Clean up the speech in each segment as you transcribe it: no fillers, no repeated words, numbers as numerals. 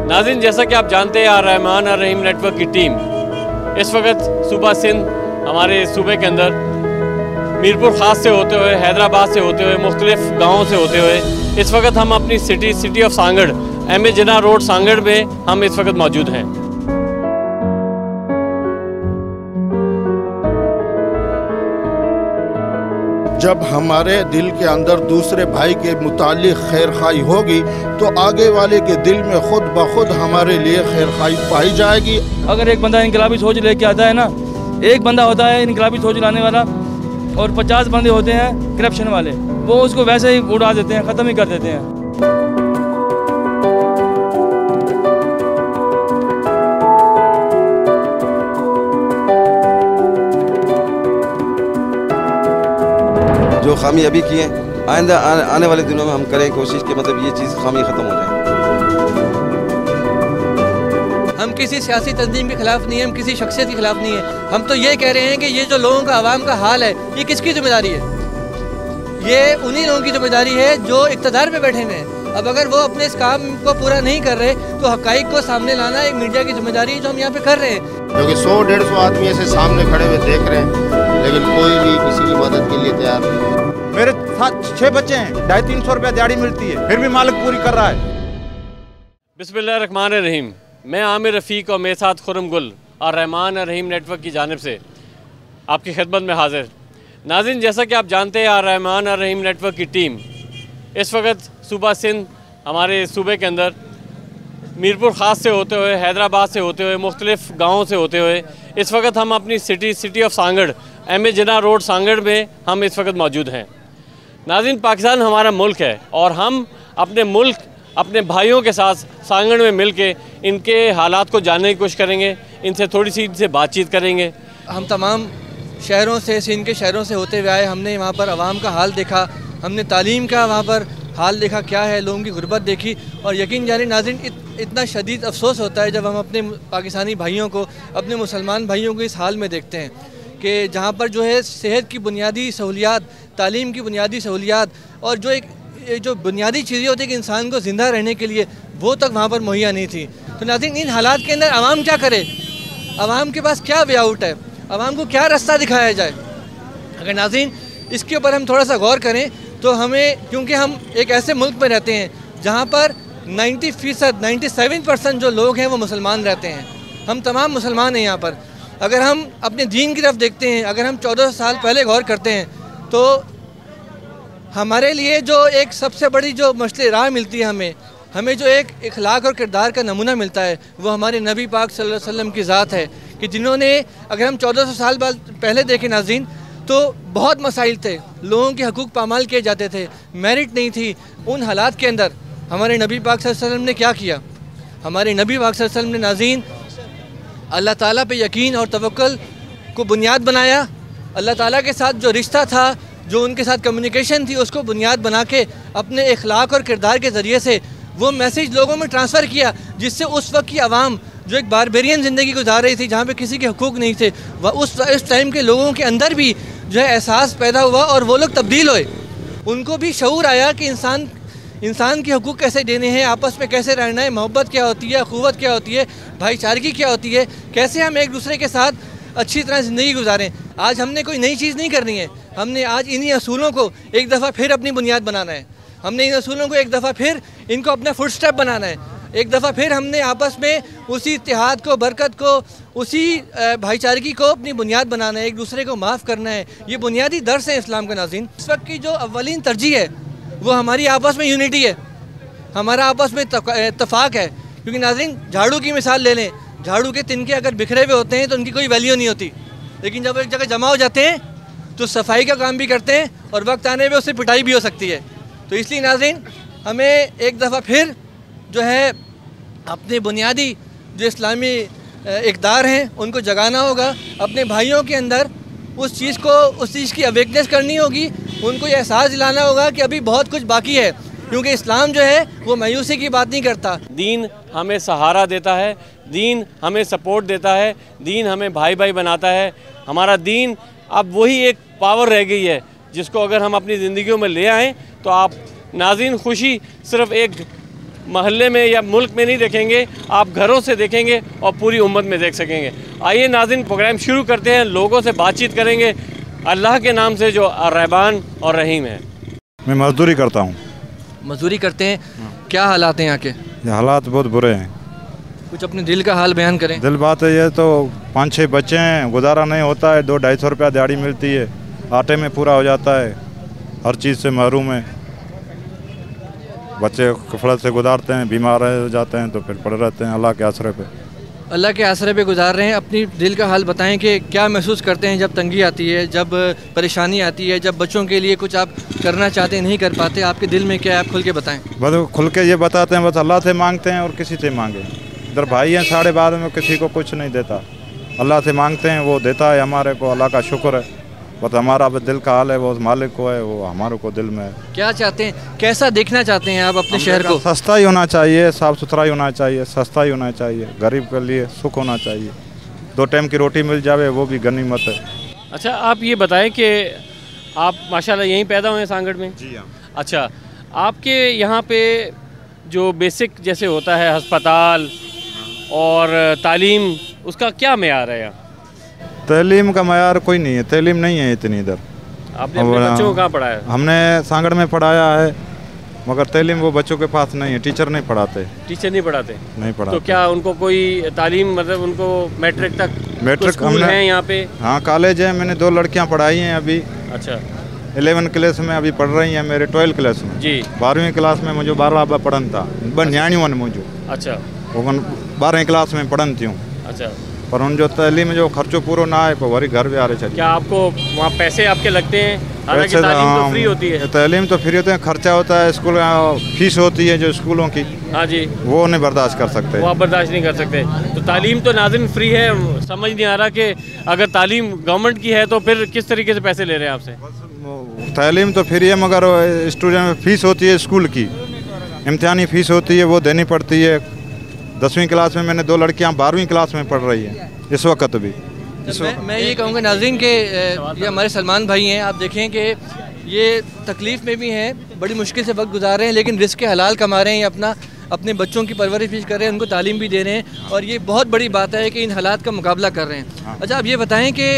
नाज़रीन, जैसा कि आप जानते हैं, रहमान और रहीम नेटवर्क की टीम इस वक्त सूबा सिंध, हमारे सूबे के अंदर मीरपुर ख़ास से होते हुए, हैदराबाद से होते हुए, मुख्तलिफ़ गाँवों से होते हुए इस वक्त हम अपनी city of Sanghar, M A. Jinnah road Sanghar में हम इस वक्त मौजूद हैं। जब हमारे दिल के अंदर दूसरे भाई के मुतालिक खैरखाई होगी तो आगे वाले के दिल में खुद ब खुद हमारे लिए खैरखाई पाई जाएगी। अगर एक बंदा इनकलाबी सोच लेके आता है ना, एक बंदा होता है इनकलाबी सोच लाने वाला और 50 बंदे होते हैं करप्शन वाले, वो उसको वैसे ही उड़ा देते हैं, ख़त्म ही कर देते हैं। जो खामी अभी की है, आइंदा आने वाले दिनों में हम करें कोशिश कि मतलब ये चीज़ खामी ख़त्म हो जाए। हम किसी सियासी तंजीम के खिलाफ नहीं है, हम किसी शख्सियत के खिलाफ नहीं है। हम तो ये कह रहे हैं कि ये जो लोगों का, आवाम का हाल है, ये किसकी जिम्मेदारी है? ये उन्हीं लोगों की जिम्मेदारी है जो इक़्तिदार पे बैठे हुए हैं। अब अगर वो अपने इस काम को पूरा नहीं कर रहे तो हक़ाइक़ को सामने लाना एक मीडिया की जिम्मेदारी है, जो हम यहाँ पे कर रहे हैं। क्योंकि 100-150 आदमी ऐसे सामने खड़े हुए देख रहे हैं, लेकिन कोई भी किसी की मदद के लिए तैयार नहीं। मेरे साथ 6 बच्चे हैं, 250-300 रुपया दिहाड़ी मिलती है, फिर भी मालिक पूरी कर रहा है। बिस्मिल्लाहिर्रहमानिर्रहीम। मैं आमिर रफ़ीक और मेरे साथ खुर्रम गुल और रहमान और रहीम नेटवर्क की जानिब से आपकी खिदमत में हाजिर। नाज़रीन, जैसा कि आप जानते हैं, रहमान और रहीम नेटवर्क की टीम इस वक्त सूबा सिंध, हमारे सूबे के अंदर मीरपुर ख़ास से होते हुए, हैदराबाद से होते हुए, मुख्तलिफ़ गाँवों से होते हुए इस वक्त हम अपनी city of Sanghar, M A. Jinnah road Sanghar में हम इस वक्त मौजूद हैं। नाज़रीन, पाकिस्तान हमारा मुल्क है और हम अपने मुल्क, अपने भाइयों के साथ सांगड़ में मिल के इनके हालात को जानने की कोशिश करेंगे, इनसे थोड़ी सी इनसे बातचीत करेंगे। हम तमाम शहरों से, सिंध के शहरों से होते हुए आए, हमने वहाँ पर आवाम का हाल देखा, हमने तालीम का वहाँ पर हाल देखा क्या है, लोगों की गुर्बत देखी। और यकीन जानिए नाज़रीन, इतना शदीद अफसोस होता है जब हम अपने पाकिस्तानी भाइयों को, अपने मुसलमान भाइयों को इस हाल में देखते हैं कि जहाँ पर जो है सेहत की बुनियादी सहूलियात, तालीम की बुनियादी सहूलियात और जो बुनियादी चीज़ें होती है कि इंसान को ज़िंदा रहने के लिए, वो तक वहाँ पर मुहैया नहीं थी। तो नाज़रीन, इन हालात के अंदर आवाम क्या करे? आवाम के पास क्या वे आउट है? आवाम को क्या रास्ता दिखाया जाए? अगर नाज़रीन इसके ऊपर हम थोड़ा सा गौर करें तो हमें, क्योंकि हम एक ऐसे मुल्क में रहते हैं जहाँ पर 90%, 97% जो लोग हैं वो मुसलमान रहते हैं। हम तमाम मुसलमान हैं यहाँ पर। अगर हम अपने दीन की तरफ देखते हैं, अगर हम 14 साल पहले गौर करते हैं तो हमारे लिए जो एक सबसे बड़ी जो मसले राह मिलती है, हमें जो एक इखलाक और किरदार का नमूना मिलता है, वो हमारे नबी पाक सल्लल्लाहु अलैहि वसल्लम की ज़ात है कि जिन्होंने, अगर हम 1400 साल पहले देखें नाज़रीन, तो बहुत मसाइल थे, लोगों के हकूक़ पामाल किए जाते थे, मेरिट नहीं थी। उन हालात के अंदर हमारे नबी पाक सल्लल्लाहु अलैहि वसल्लम ने क्या किया? हमारे नबी पाक सल्लल्लाहु अलैहि वसल्लम ने नाज़रीन अल्लाह ताला पे यकीन और तवक्कुल को बुनियाद बनाया। अल्लाह ताला के साथ जो रिश्ता था, जो उनके साथ कम्युनिकेशन थी, उसको बुनियाद बना के अपने इखलाक और किरदार के ज़रिए से वो मैसेज लोगों में ट्रांसफ़र किया, जिससे उस वक्त की आवाम जो एक बारबेरियन ज़िंदगी गुजार रही थी, जहाँ पे किसी के हकूक़ नहीं थे, वह उस टाइम के लोगों के अंदर भी जो है एहसास पैदा हुआ और वो लोग तब्दील हुए। उनको भी शऊर आया कि इंसान के हकूक़ कैसे देने हैं, आपस में कैसे रहना है, मोहब्बत क्या होती है, अख़ुवत क्या होती है, भाईचारगी क्या होती है, कैसे हम एक दूसरे के साथ अच्छी तरह ज़िंदगी गुजारें। आज हमने कोई नई चीज़ नहीं करनी है, हमने आज इन्हीं असूलों को एक दफ़ा फिर अपनी बुनियाद बनाना है। हमने इन असूलों को एक दफ़ा फिर इनको अपना फुट स्टेप बनाना है। एक दफ़ा फिर हमने आपस में उसी इत्तेहाद को, बरकत को, उसी भाईचारगी को अपनी बुनियाद बनाना है, एक दूसरे को माफ़ करना है। ये बुनियादी दर्स है इस्लाम का नाज़रीन। इस वक्त की जो अव्वलीन तरजीह है वो हमारी आपस में यूनिटी है, हमारा आपस में इत्तफाक है। क्योंकि नाज़रीन, झाड़ू की मिसाल ले लें, झाड़ू के तिनके अगर बिखरे हुए होते हैं तो उनकी कोई वैल्यू नहीं होती, लेकिन जब एक जगह जमा हो जाते हैं तो सफाई का काम भी करते हैं और वक्त आने पे उससे पिटाई भी हो सकती है। तो इसलिए नाज़रीन, हमें एक दफ़ा फिर जो है अपने बुनियादी जो इस्लामी इक़दार हैं उनको जगाना होगा, अपने भाइयों के अंदर उस चीज़ की अवेकनेस करनी होगी, उनको ये एहसास दिलाना होगा कि अभी बहुत कुछ बाकी है, क्योंकि इस्लाम जो है वो मायूसी की बात नहीं करता। दीन हमें सहारा देता है, दीन हमें सपोर्ट देता है, दीन हमें भाई भाई बनाता है। हमारा दीन अब वही एक पावर रह गई है जिसको अगर हम अपनी ज़िंदगियों में ले आएँ तो आप नाज़रीन, खुशी सिर्फ़ एक महल्ले में या मुल्क में नहीं देखेंगे, आप घरों से देखेंगे और पूरी उम्मत में देख सकेंगे। आइए नाज़रीन, प्रोग्राम शुरू करते हैं, लोगों से बातचीत करेंगे अल्लाह के नाम से जो अर्रहमान और रहीम है। मैं मजदूरी करता हूँ। मजदूरी करते हैं, क्या हालात हैं यहाँ के? ये हालात बहुत बुरे हैं। कुछ अपने दिल का हाल बयान करें। दिल बात है ये, तो 5-6 बच्चे हैं, गुजारा नहीं होता है, 200-250 रुपया दिहाड़ी मिलती है, आटे में पूरा हो जाता है, हर चीज़ से महरूम है। बच्चे कफलत से गुजारते हैं, बीमार हो जाते हैं तो फिर पड़े रहते हैं अल्लाह के आसरे पे। अल्लाह के आसरे पे गुजार रहे हैं। अपनी दिल का हाल बताएं कि क्या महसूस करते हैं जब तंगी आती है, जब परेशानी आती है, जब बच्चों के लिए कुछ आप करना चाहते हैं नहीं कर पाते, आपके दिल में क्या है, आप खुल के बताएं। बस खुल के ये बताते हैं, बस अल्लाह से मांगते हैं और किसी से मांगे। इधर भाई हैं 12.5 में, किसी को कुछ नहीं देता, अल्लाह से मांगते हैं, वो देता है हमारे को, अल्लाह का शुक्र है। बस हमारा दिल का हाल है वो उस मालिक को है, वो हमारे को दिल में है। क्या चाहते हैं, कैसा देखना चाहते हैं आप अपने शहर को? सस्ता ही होना चाहिए, साफ़ सुथरा ही होना चाहिए, सस्ता ही होना चाहिए, गरीब के लिए सुख होना चाहिए, 2 टाइम की रोटी मिल जावे वो भी गनीमत है। अच्छा, आप ये बताएं कि आप माशाल्लाह यहीं पैदा हुए हैं सांगड़ में? जी हाँ। अच्छा, आपके यहाँ पे जो बेसिक जैसे होता है अस्पताल और तालीम, उसका क्या मेयार है यहाँ? तालीम का मयार कोई नहीं है, तालीम नहीं है इतनी इधर। आपने अपने बच्चों को कहाँ पढ़ाया? हमने सांगड़ में पढ़ाया है, मगर तालीम वो बच्चों के पास नहीं है, टीचर नहीं पढ़ाते। टीचर नहीं पढ़ाते? नहीं पढ़ाते। तो क्या उनको कोई तालीम, मतलब उनको मैट्रिक तक मैट्रिक स्कूल है यहाँ पे? हाँ, कॉलेज है, मैंने 2 लड़कियाँ पढ़ाई हैं अभी। अच्छा। 11 क्लास में अभी पढ़ रही हैं, मेरे 12 क्लास में जी। 12वीं क्लास में मुझे 12 पढ़न था, न्याणियों मुझे। अच्छा। वो 12वीं क्लास में पढ़न थी। अच्छा। पर उन जो तालीम जो खर्चो पूरा ना आए तो वरी घर भी आ रहे चाहिए। क्या आपको वहाँ पैसे आपके लगते हैं? हालांकि तालीम तो फ्री होती है। तालीम तो फ्री होते हैं, खर्चा होता है, स्कूल फीस होती है जो स्कूलों की। हाँ जी। वो नहीं बर्दाश्त कर सकते, वो आप बर्दाश्त नहीं कर सकते। तो तालीम तो नाज़रीन फ्री है, समझ नहीं आ रहा कि अगर तालीम गवर्नमेंट की है तो फिर किस तरीके से पैसे ले रहे हैं आपसे? तालीम तो फ्री है मगर स्टूडेंट में फीस होती है, स्कूल की इम्तिहानी फीस होती है, वो देनी पड़ती है। 10वीं क्लास में मैंने 2 लड़कियां 12वीं क्लास में पढ़ रही हैं इस वक्त भी। मैं ये कहूँगा नाज़रीन के ये हमारे सलमान भाई हैं, आप देखें कि ये तकलीफ़ में भी हैं, बड़ी मुश्किल से वक्त गुजार रहे हैं, लेकिन रिस्क हलाल कमा रहे हैं, अपने बच्चों की परवरिश भी कर रहे हैं, उनको तालीम भी दे रहे हैं, और ये बहुत बड़ी बात है कि इन हालात का मुकाबला कर रहे हैं। अच्छा, आप ये बताएँ कि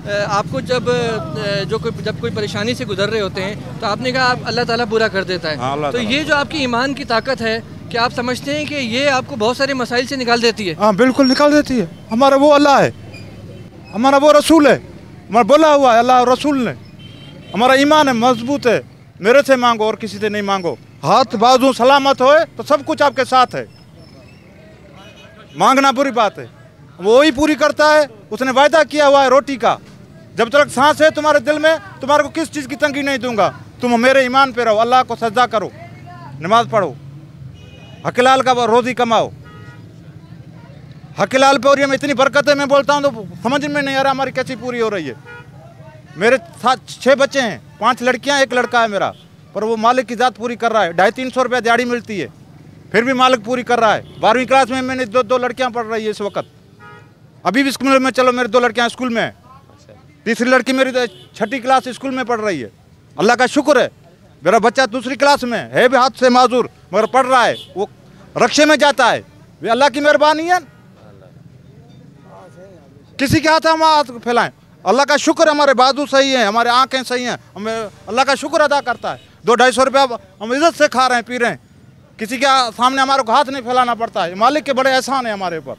आपको जब कोई परेशानी से गुजर रहे होते हैं तो आपने कहा आप अल्लाह ताला पूरा कर देता है, तो ये जो आपकी ईमान की ताकत है, क्या आप समझते हैं कि ये आपको बहुत सारे मसाइल से निकाल देती है? हाँ, बिल्कुल निकाल देती है। हमारा वो अल्लाह है, हमारा वो रसूल है, हमारा बोला हुआ है अल्लाह रसूल ने। हमारा ईमान है, मजबूत है, मेरे से मांगो और किसी से नहीं मांगो। हाथ बाजू सलामत होए तो सब कुछ आपके साथ है। मांगना बुरी बात है, वो ही पूरी करता है। उसने वायदा किया हुआ है रोटी का, जब तक सांस है तुम्हारे दिल में, तुम्हारे को किस चीज़ की तंगी नहीं दूंगा। तुम मेरे ईमान पे रहो, अल्लाह को सजदा करो, नमाज पढ़ो, हकलाल का रोज़ी कमाओ। हकलाल पे हो रही है, इतनी बरकत है, मैं बोलता हूँ तो समझ में नहीं आ रहा हमारी कैसी पूरी हो रही है। मेरे साथ 6 बच्चे हैं, 5 लड़कियाँ 1 लड़का है मेरा, पर वो मालिक की ज़ात पूरी कर रहा है। 250-300 रुपया दिहाड़ी मिलती है, फिर भी मालिक पूरी कर रहा है। 12वीं क्लास में मैंने 2 लड़कियाँ पढ़ रही है इस वक्त, अभी भी स्कूल में चलो मेरी 2 लड़कियाँ स्कूल में है, तीसरी लड़की मेरी 6ठी क्लास स्कूल में पढ़ रही है। अल्लाह का शुक्र है, मेरा बच्चा 2री क्लास में है भी हाथ से माजूर, मगर पढ़ रहा है, वो रक्षे में जाता है। वे अल्लाह की मेहरबानी है, किसी के हाथ हम हाथ फैलाएं। अल्लाह का शुक्र है, हमारे बाजू सही हैं, हमारे आंखें सही हैं, हमें अल्लाह का शुक्र अदा करता है। 200-250 रुपया हम इज्जत से खा रहे हैं, पी रहे हैं, किसी के सामने हमारे को हाथ नहीं फैलाना पड़ता है। मालिक के बड़े एहसान है हमारे ऊपर,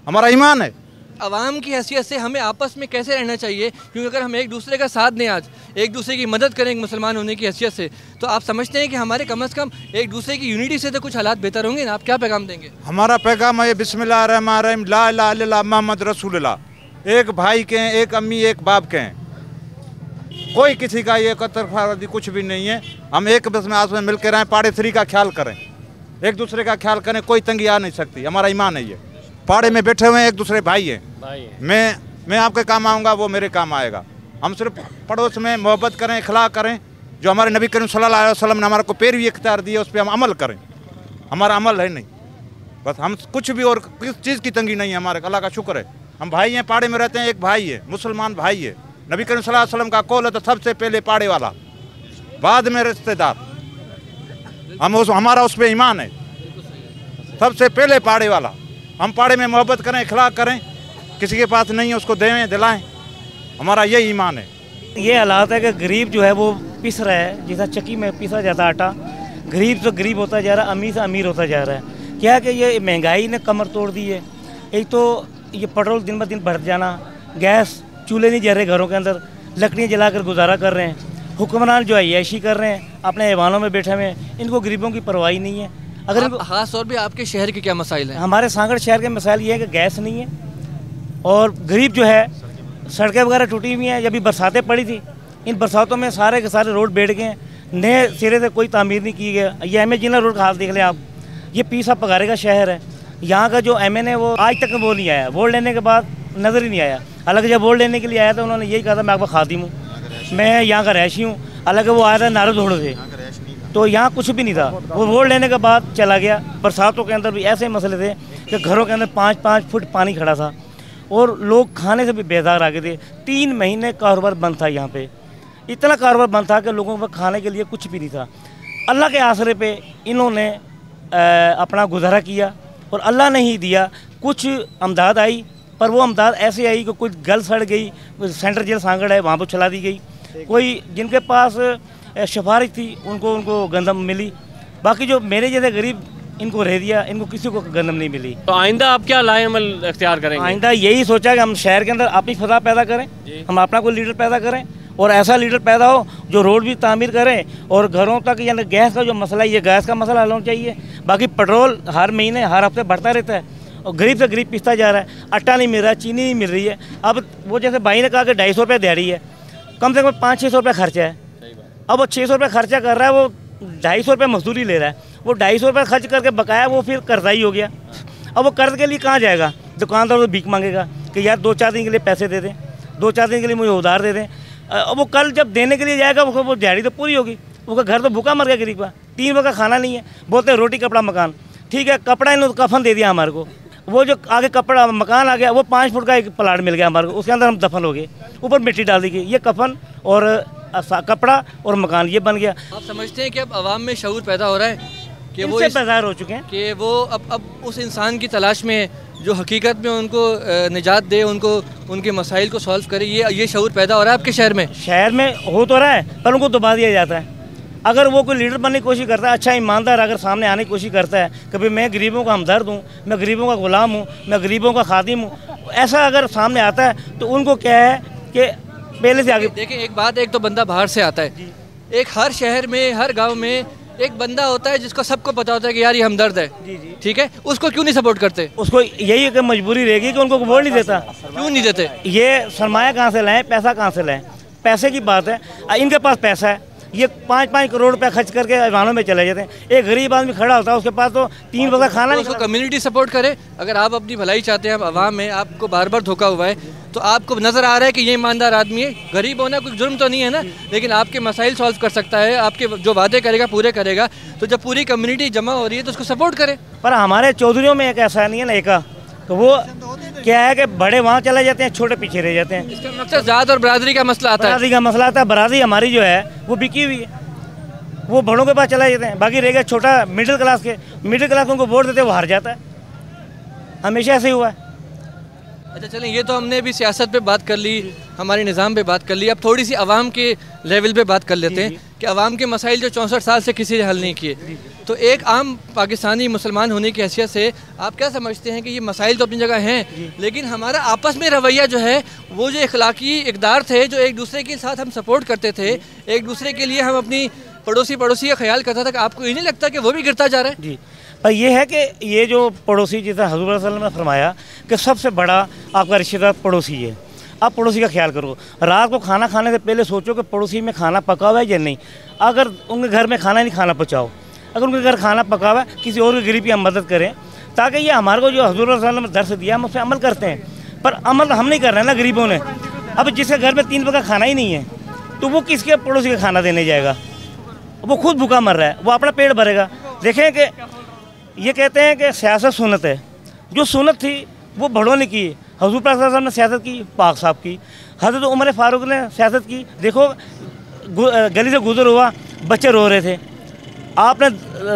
हमारा ईमान है। आवाम की हैसियत से हमें आपस में कैसे रहना चाहिए, क्योंकि अगर हम एक दूसरे का साथ दें, आज एक दूसरे की मदद करें मुसलमान होने की हैसियत से, तो आप समझते हैं कि हमारे कम से कम एक दूसरे की यूनिटी से तो कुछ हालात बेहतर होंगे ना? आप क्या पैगाम देंगे? हमारा पैगाम है बिस्मिल्लाहिर्रहमानिर्रहीम, ला इलाहा इल्लल्लाह मुहम्मद रसूलुल्लाह। एक भाई के हैं, एक अम्मी, एक बाप के हैं, कोई किसी का ये तरफारदी कुछ भी नहीं है। हम एक बस में आपस में मिल के रहें, पाड़े 3 का ख्याल करें, एक दूसरे का ख्याल करें, कोई तंगी आ नहीं सकती। हमारा ईमान है ये। पाड़े में बैठे हुए हैं, एक दूसरे भाई हैं, मैं आपके काम आऊँगा, वो मेरे काम आएगा। हम सिर्फ पड़ोस में मोहब्बत करें, इखलाक करें, जो हमारे नबी करीम सल्लल्लाहु अलैहि वसल्लम ने हमारे को पैरवी इख्तियार दी है, उस पर हम अमल करें। हमारा अमल है नहीं, बस हम कुछ भी और किस चीज़ की तंगी नहीं है हमारे, अल्लाह का शुक्र है। हम भाई हैं, पाड़े में रहते हैं, एक भाई है, मुसलमान भाई है। नबी करीम सल्लल्लाहु अलैहि वसल्लम का कौल है तो सबसे पहले पाड़े वाला, बाद में रिश्तेदार। हमारा उस पर ईमान है। सबसे पहले पाड़े वाला। हम पाड़े में मोहब्बत करें, इखलाक करें, किसी के पास नहीं है उसको देवें, दिलाएं, हमारा यही ईमान है। ये हालात है कि गरीब जो है वो पिस रहा है, जैसा चक्की में पिसा जाता आटा, गरीब से गरीब होता जा रहा है, अमीर से अमीर होता जा रहा है। क्या है कि ये महंगाई ने कमर तोड़ दी है। एक तो ये पेट्रोल दिन ब दिन बढ़ जाना, गैस चूल्हे नहीं जल रहे घरों के अंदर, लकड़ियाँ जलाकर गुजारा कर रहे हैं। हुक्मरान जो है ऐशी कर रहे हैं, अपने ऐवानों में बैठे हुए हैं, इनको गरीबों की परवाही नहीं है। अगर ख़ास तौर पे आपके शहर के क्या मसाइल हैं? हमारे सांगड़ शहर के मसाइल ये है कि गैस नहीं है और गरीब जो है, सड़कें वगैरह टूटी हुई हैं। जब भी बरसातें पड़ी थी, इन बरसातों में सारे के सारे रोड बैठ गए हैं, नए सिरे से कोई तामीर नहीं की गया। ये एम ए जिना रोड का हाल देख लें आप, ये पी साहब पगारे का शहर है। यहाँ का जो एम एन है वो आज तक वो नहीं आया, वोट लेने के बाद नज़र ही नहीं आया। हालांकि जब वोट लेने के लिए आया था उन्होंने यही कहा था मैं आपका खादिम हूँ, मैं यहाँ का रहायशी हूँ। हालांकि वो आया था नारद होड़ से, तो यहाँ कुछ भी नहीं था। वो वोट लेने के बाद चला गया। बरसातों के अंदर भी ऐसे मसले थे कि घरों के अंदर 5-5 फुट पानी खड़ा था और लोग खाने से भी बेजार आ गए थे। 3 महीने कारोबार बंद था यहाँ पे, इतना कारोबार बंद था कि लोगों को खाने के लिए कुछ भी नहीं था। अल्लाह के आसरे पे इन्होंने अपना गुजारा किया और अल्लाह ने ही दिया। कुछ अमदाद आई, पर वो अमदाद ऐसे आई कि कुछ गल सड़ गई, सेंट्रल जेल सांगड़ है वहाँ पर चला दी गई। कोई जिनके पास सिफारिश थी उनको गंदम मिली, बाकी जो मेरे जैसे गरीब इनको रह दिया, इनको किसी को गंदम नहीं मिली। तो आइंदा आप क्या लाए अमल इख्तियार करेंगे? आइंदा यही सोचा कि हम शहर के अंदर अपनी फजा पैदा करें, हम अपना कोई लीडर पैदा करें और ऐसा लीडर पैदा हो जो रोड भी तामीर करें और घरों तक, यानी गैस का जो मसला है, ये गैस का मसला हल होना चाहिए। बाकी पेट्रोल हर महीने हर हफ्ते बढ़ता रहता है और गरीब से गरीब पिसता जा रहा है। आटा नहीं मिल रहा है, चीनी नहीं मिल रही है। अब वो जैसे भाई ने कहा कि 250 रुपये दे रही है, कम से कम 500-600 रुपये खर्चा है। अब वो 600 रुपये खर्चा कर रहा है, वो 250 रुपये मजदूरी ले रहा है। वो 250 रुपये खर्च करके बकाया वो फिर कर्जा ही हो गया। अब वो कर्ज के लिए कहाँ जाएगा? दुकानदार तो भीख मांगेगा कि यार 2-4 दिन के लिए पैसे दे दें, 2-4 दिन के लिए मुझे उधार दे दें। अब वो कल जब देने के लिए जाएगा वो दिहाड़ी तो पूरी होगी, उसका घर तो भूखा मर गया गरीब का। 3 वक्त का खाना नहीं है, बोलते हैं रोटी कपड़ा मकान। ठीक है, कपड़ा इन्होंने कफन दे दिया हमारे को, वो जो आगे कपड़ा मकान आ गया वो 5 फुट का एक प्लाट मिल गया हमारे को, उसके अंदर हम दफन हो गए, ऊपर मिट्टी डाल दी गई। ये कफन और कपड़ा और मकान ये बन गया। आप समझते हैं कि अब आवाम में शऊर पैदा हो रहा है कि वो बेजार हो चुके हैं कि वो अब उस इंसान की तलाश में जो हकीकत में उनको निजात दे, उनको उनके मसाइल को सॉल्व करे, ये शऊर पैदा हो रहा है आपके शहर में? शहर में हो तो रहा है, पर उनको दबा दिया जाता है। अगर वो कोई लीडर बनने की कोशिश करता है, अच्छा ईमानदार अगर सामने आने की कोशिश करता है कि भाई मैं गरीबों का हमदर्द हूँ, मैं गरीबों का गुलाम हूँ, मैं गरीबों का खादिम हूँ, ऐसा अगर सामने आता है तो उनको क्या है कि पहले से आगे देखिए। एक तो बंदा बाहर से आता है, एक हर शहर में हर गांव में एक बंदा होता है जिसको सबको पता होता है कि यार ये हमदर्द है, ठीक है, उसको क्यों नहीं सपोर्ट करते? उसको यही कि मजबूरी रहेगी कि उनको वोट नहीं देता। क्यों नहीं देते? ये सरमाया कहाँ से लाएं, पैसा कहाँ से लाएं? पैसे की बात है, इनके पास पैसा है, ये 5-5 करोड़ रुपया खर्च करके ऐवानों में चले जाते हैं। एक गरीब आदमी खड़ा होता है, उसके पास तो 3 वक्त खाना नहीं। उसको कम्युनिटी सपोर्ट करे। अगर आप अपनी भलाई चाहते हैं, आवाम में आपको बार बार धोखा हुआ है, तो आपको नज़र आ रहा है कि ये ईमानदार आदमी है, गरीब होना कोई जुर्म तो नहीं है ना, लेकिन आपके मसाइल सॉल्व कर सकता है, आपके जो वादे करेगा पूरे करेगा। तो जब पूरी कम्युनिटी जमा हो रही है तो उसको सपोर्ट करे। पर हमारे चौधरियों में एक ऐसा नहीं है ना, एका तो वो क्या है कि बड़े वहाँ चले जाते हैं, छोटे पीछे रह जाते हैं। इसका मकसद जात और बरादरी का मसला आता है। बरादरी का मसला आता है। बरादरी हमारी जो है वो बिकी हुई है, वो बड़ों के पास चला जाते हैं। बाकी रह गया छोटा मिडिल क्लास के, मिडिल क्लास उनको वोट देते वो हार जाता है, हमेशा ऐसे ही हुआ है। अच्छा चलें, ये तो हमने अभी सियासत पे बात कर ली, हमारे निज़ाम पे बात कर ली। अब थोड़ी सी आवाम के लेवल पे बात कर लेते हैं कि आवाम के मसाइल जो 64 साल से किसी ने हल नहीं किए। तो एक आम पाकिस्तानी मुसलमान होने की हैसियत से आप क्या समझते हैं कि ये मसाइल तो अपनी जगह हैं, लेकिन हमारा आपस में रवैया जो है, वो जो इखलाकी इक़दार थे, जो एक दूसरे के साथ हम सपोर्ट करते थे, एक दूसरे के लिए हम अपनी पड़ोसी का ख्याल करता था, कि आपको ये नहीं लगता कि वो भी गिरता जा रहा है? जी, पर यह है कि ये जो पड़ोसी, जैसा हज़रत सल्लल्लाहु अलैहि वसल्लम ने फरमाया कि सबसे बड़ा आपका रिश्तेदार पड़ोसी है। आप पड़ोसी का ख्याल करो। रात को खाना खाने से पहले सोचो कि पड़ोसी में खाना पका हुआ है या नहीं। अगर उनके घर में खाना नहीं, खाना पहुँचाओ। अगर उनके घर खाना पका हुआ है, किसी और के गरीब की हम मदद करें, ताकि ये हमारे को जो हज़रत सल्लल्लाहु अलैहि वसल्लम ने दर्स दिया हम उस पर अमल करते हैं। पर अमल हम नहीं कर रहे हैं ना गरीबों ने। अब जिसके घर में 3 वक्त का खाना ही नहीं है, तो वो किसके पड़ोसी का खाना देने जाएगा? वो खुद भूखा मर रहा है, वो अपना पेट भरेगा। देखें कि ये कहते हैं कि सियासत सुन्नत है। जो सुन्नत थी वो बड़ों ने की। हुज़ूर पाक सल्लल्लाहु अलैहि वसल्लम ने सियासत की, पाक साहब की, हज़रत उमर फ़ारूक ने सियासत की। देखो गली से गुजर हुआ, बच्चे रो रहे थे, आपने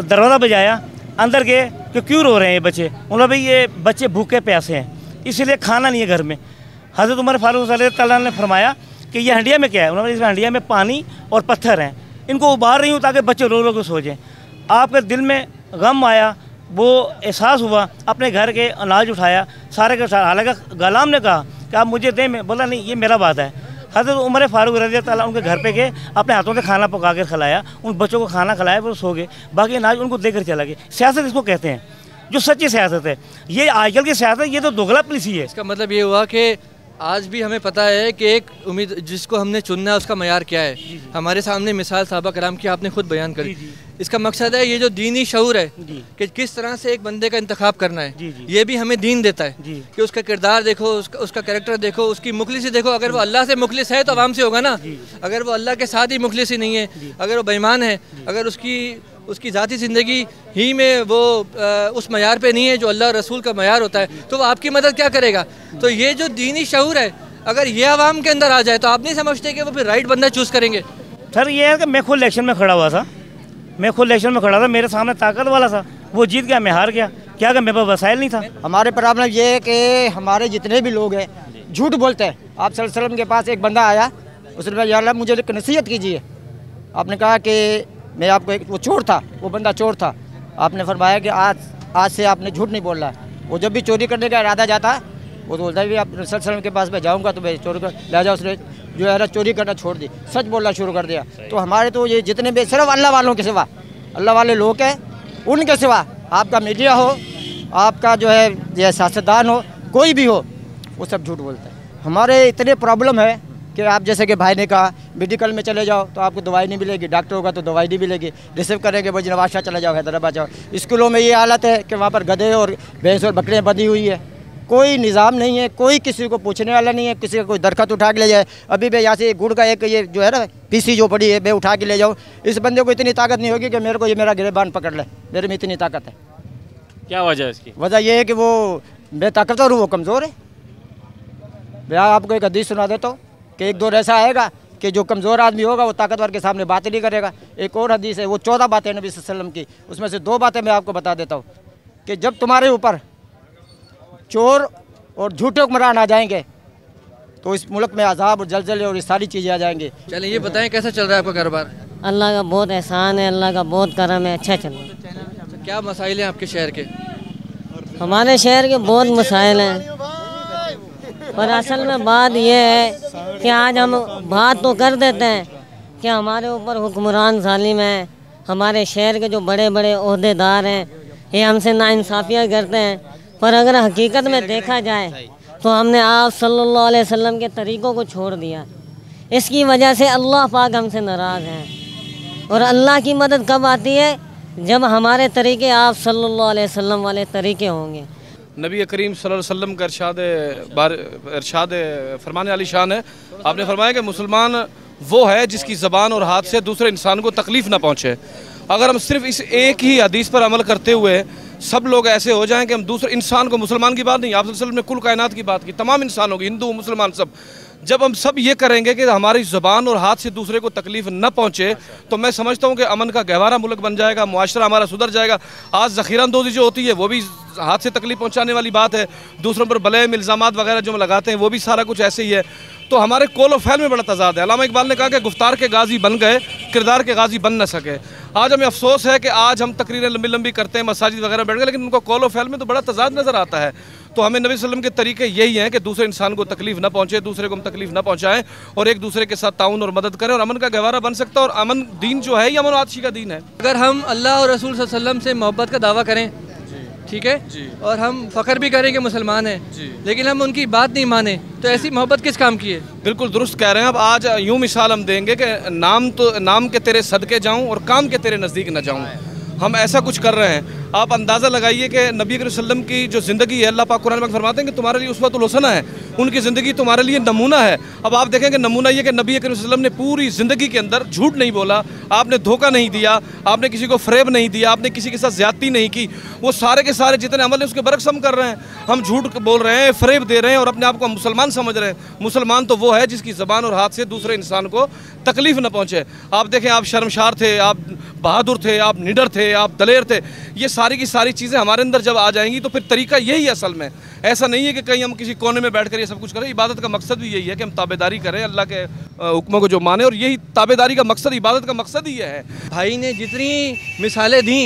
दरवाज़ा बजाया, अंदर गए कि क्यों रो रहे हैं ये बच्चे। उन्होंने भाई ये बच्चे भूखे प्यासे हैं, इसीलिए खाना नहीं है घर में। हज़रत उमर फारूक रज़ियल्लाहु ने फरमाया कि ये हंडिया में क्या है। उन्होंने, इस हंडिया में पानी और पत्थर हैं, इनको उबाल रही हूँ ताकि बच्चे रो रो के सो जाएँ। आपके दिल में गम आया, वो एहसास हुआ, अपने घर के अनाज उठाया सारे के सारे। हालांकि गुलाम ने कहा कि आप मुझे दें, मैं बोला नहीं ये मेरा वादा है। हज़रत उमर फारूक रज़ियल्लाहु अन्हु उनके घर पे गए, अपने हाथों से खाना पका कर खिलाया, उन बच्चों को खाना खिलाया, वो सो गए, बाकी अनाज उनको देकर चला गए। सियासत इसको कहते हैं, जो सच्ची सियासत है। ये आजकल की सियासत, ये तो दोगला पॉलिसी है। इसका मतलब ये हुआ कि आज भी हमें पता है कि एक उम्मीद जिसको हमने चुनना है उसका मयार क्या है। हमारे सामने मिसाल साहबा कराम की आपने खुद बयान करी। इसका मकसद है ये जो दीनी शऊर है कि किस तरह से एक बंदे का इंतखाब करना है, ये भी हमें दीन देता है कि उसका किरदार देखो, उसका कैरेक्टर देखो, उसकी मुखलिसी देखो। अगर वो अल्लाह से मुखलिस है तो आवाम से होगा ना। अगर वो अल्लाह के साथ ही मुखलिस ही नहीं है, अगर वो बेईमान है, अगर उसकी ज़ाती ज़िंदगी ही में वो उस मयार पे नहीं है जो अल्लाह रसूल का मयार होता है, तो वो आपकी मदद क्या करेगा। तो ये जो दीनी शऊर है, अगर ये आवाम के अंदर आ जाए तो आप नहीं समझते कि वो फिर राइट बंदा चूज़ करेंगे। सर ये है कि मैं खुद इलेक्शन में खड़ा हुआ था, मेरे सामने ताकत वाला था, वो जीत गया, मैं हार गया। क्या कि मेरे पास वसाइल नहीं था। हमारे प्रॉब्लम ये है कि हमारे जितने भी लोग हैं झूठ बोलते हैं। आप सल्लल्लाहु अलैहि वसल्लम के पास एक बंदा आया, उसने कहा या अल्लाह मुझे एक नसीहत कीजिए। आपने कहा कि मैं आपको वो चोर था, वो बंदा चोर था। आपने फरमाया कि आज से आपने झूठ नहीं बोलना है। वो जब भी चोरी करने का इरादा जाता है, वो तो बोलता है भी आप सल्लल्लाहु अलैहि वसल्लम के पास मैं जाऊँगा तो मैं चोरी कर ले जाओ। उसने जो है ना चोरी करना छोड़ दी, सच बोलना शुरू कर दिया। तो हमारे तो ये जितने भी सिर्फ अल्लाह वालों के सिवा, अल्लाह वाले लोग हैं, उनके सिवा आपका मीडिया हो, आपका जो है ये सियासतदान हो, कोई भी हो, वो सब झूठ बोलते हैं। हमारे इतने प्रॉब्लम है कि आप जैसे कि भाई ने कहा मेडिकल में चले जाओ तो आपको दवाई नहीं मिलेगी, डॉक्टर होगा तो दवाई नहीं मिलेगी, रिसीव करेंगे भाई नवाज शाह चले जाओ, हैदराबाद जाओ। स्कूलों में ये हालत है कि वहाँ पर गधे और भैंस और बकरियाँ बंधी हुई है, कोई निज़ाम नहीं है, कोई किसी को पूछने वाला नहीं है, किसी का कोई दरख्त उठा के ले जाए। अभी मैं यहाँ से गुड़ का एक ये जो है ना पीसी जो पड़ी है, मैं उठा के ले जाऊँ, इस बंदे को इतनी ताकत नहीं होगी कि मेरे को ये मेरा गिरबान पकड़ ले, मेरे में इतनी ताकत है। क्या वजह है इसकी? वजह यह है कि वो मैं ताकतवर हूँ, वो कमज़ोर है। मैं आपको एक हदीस सुना देता हूँ कि एक दौर ऐसा आएगा कि जो कमज़ोर आदमी होगा वो ताकतवर के सामने बातें नहीं करेगा। एक और हदीस है, वो 14 बातें नबी सल्लल्लाहु अलैहि वसल्लम की, उसमें से 2 बातें मैं आपको बता देता हूँ कि जब तुम्हारे ऊपर चोर और झूठे हुक्मरान आ जाएंगे तो इस मुल्क में अजाब और जलजले और ये सारी चीज़ें आ जाएंगी। चलिए ये बताएं कैसा चल रहा है आपका कारोबार? अल्लाह का बहुत एहसान है, अल्लाह का बहुत करम है, अच्छा चल रहा है। क्या मसाइल हैं आपके शहर के? हमारे शहर के बहुत मसाइल हैं, पर असल में बात यह है कि आज हम बात तो कर देते हैं कि हमारे ऊपर हुक्मरान जालिम है, हमारे शहर के जो बड़े बड़े ओहदेदार हैं ये हमसे नाइंसाफ़ियाँ करते हैं, पर अगर हकीकत में देखा जाए तो हमने आप सल्लल्लाहु अलैहि वसल्लम के तरीक़ों को छोड़ दिया। इसकी वजह से अल्लाह पाक हमसे नाराज़ हैं। और अल्लाह की मदद कब आती है? जब हमारे तरीक़े आप सल्लल्लाहु अलैहि वसल्लम वाले तरीक़े होंगे। नबी करीम सल्लल्लाहु अलैहि वसल्लम का इरशाद फरमाने वाली शान है। आपने फरमाया कि मुसलमान वो है जिसकी ज़बान और हाथ से दूसरे इंसान को तकलीफ़ ना पहुँचे। अगर हम सिर्फ इस एक ही हदीस पर अमल करते हुए सब लोग ऐसे हो जाएं कि हम दूसरे इंसान को, मुसलमान की बात नहीं, आप सल्लल्लाहु अलैहि वसल्लम ने कुल कायनात की बात की, तमाम इंसानों की, हिंदू मुसलमान सब, जब हम सब ये करेंगे कि हमारी ज़बान और हाथ से दूसरे को तकलीफ़ न पहुँचे तो मैं समझता हूँ कि अमन का गहवारा मुल्क बन जाएगा, मुआशरा हमारा सुधर जाएगा। आज ज़ख़ीरा अंदोज़ी जो होती है वो भी हाथ से तकलीफ़ पहुँचाने वाली बात है, दूसरों पर बलेम इल्ज़ामात वगैरह जो हम लगाते हैं वो भी सारा कुछ ऐसे ही है। तो हमारे कौल व फ़ैल में बड़ा तज़ाद है। अल्लामा इकबाल ने कहा कि गुफ्तार के गाजी बन गए, किरदार के गाजी बन न सके। आज हमें अफसोस है कि आज हम तकरीरें लंबी लंबी करते हैं, मसाजिद वगैरह बैठ गए, लेकिन उनको कौल व फ़ैल में तो बड़ा तज़ाद नज़र आता है। तो हमें नबी सल्लम के तरीके यही हैं कि दूसरे इंसान को तकलीफ़ न पहुँचे, दूसरे को हम तकलीफ़ न पहुँचाएँ और एक दूसरे के साथ ताउन और मदद करें और अमन का गहवारा बन सकता है। और अमन दीन जो है ये अमन आतिशी का दीन है। अगर हम अल्लाह और रसूल सल्लल्लाहु अलैहि वसल्लम से मोहब्बत का दावा करें, ठीक है जी, और हम फ़ख्र भी करें कि मुसलमान हैं जी, लेकिन हम उनकी बात नहीं माने, तो ऐसी मोहब्बत किस काम की है? बिल्कुल दुरुस्त कह रहे हैं। अब आज यूँ मिसाल हम देंगे कि नाम के तेरे सदके जाऊँ और काम के तेरे नज़दीक न जाऊँ। हम ऐसा कुछ कर रहे हैं। आप अंदाज़ा लगाइए कि नबी करीम सल्लम की जो ज़िंदगी है, अल्लाह पाक कुरान में फरमाते हैं कि तुम्हारे लिए उसवतुल हसना है, उनकी ज़िंदगी तुम्हारे लिए नमूना है। अब आप देखेंगे नमूना ये कि नबी करीम सल्लम ने पूरी ज़िंदगी के अंदर झूठ नहीं बोला, आपने धोखा नहीं दिया, आपने किसी को फ़रेब नहीं दिया, आपने किसी के साथ ज़्यादती नहीं की। वो सारे के सारे जितने अमल हैं उसके बरक्स हम कर रहे हैं। हम झूठ बोल रहे हैं, फ़रेब दे रहे हैं और अपने आप को मुसलमान समझ रहे हैं। मुसलमान तो वो है जिसकी ज़बान और हाथ से दूसरे इंसान को तकलीफ़ न पहुँचे। आप देखें, आप शर्मशार थे, आप बहादुर थे, आप निडर थे, आप दलेर थे, ये सारी की सारी चीज़ें हमारे अंदर जब आ जाएंगी तो फिर तरीका यही है असल में। ऐसा नहीं है कि कहीं हम किसी कोने में बैठ कर ये सब कुछ करें। इबादत का मकसद भी यही है कि हम ताबेदारी करें अल्लाह के हुक्मों को जो माने, और यही ताबेदारी का मकसद, इबादत का मकसद ही ये है। भाई ने जितनी मिसालें दी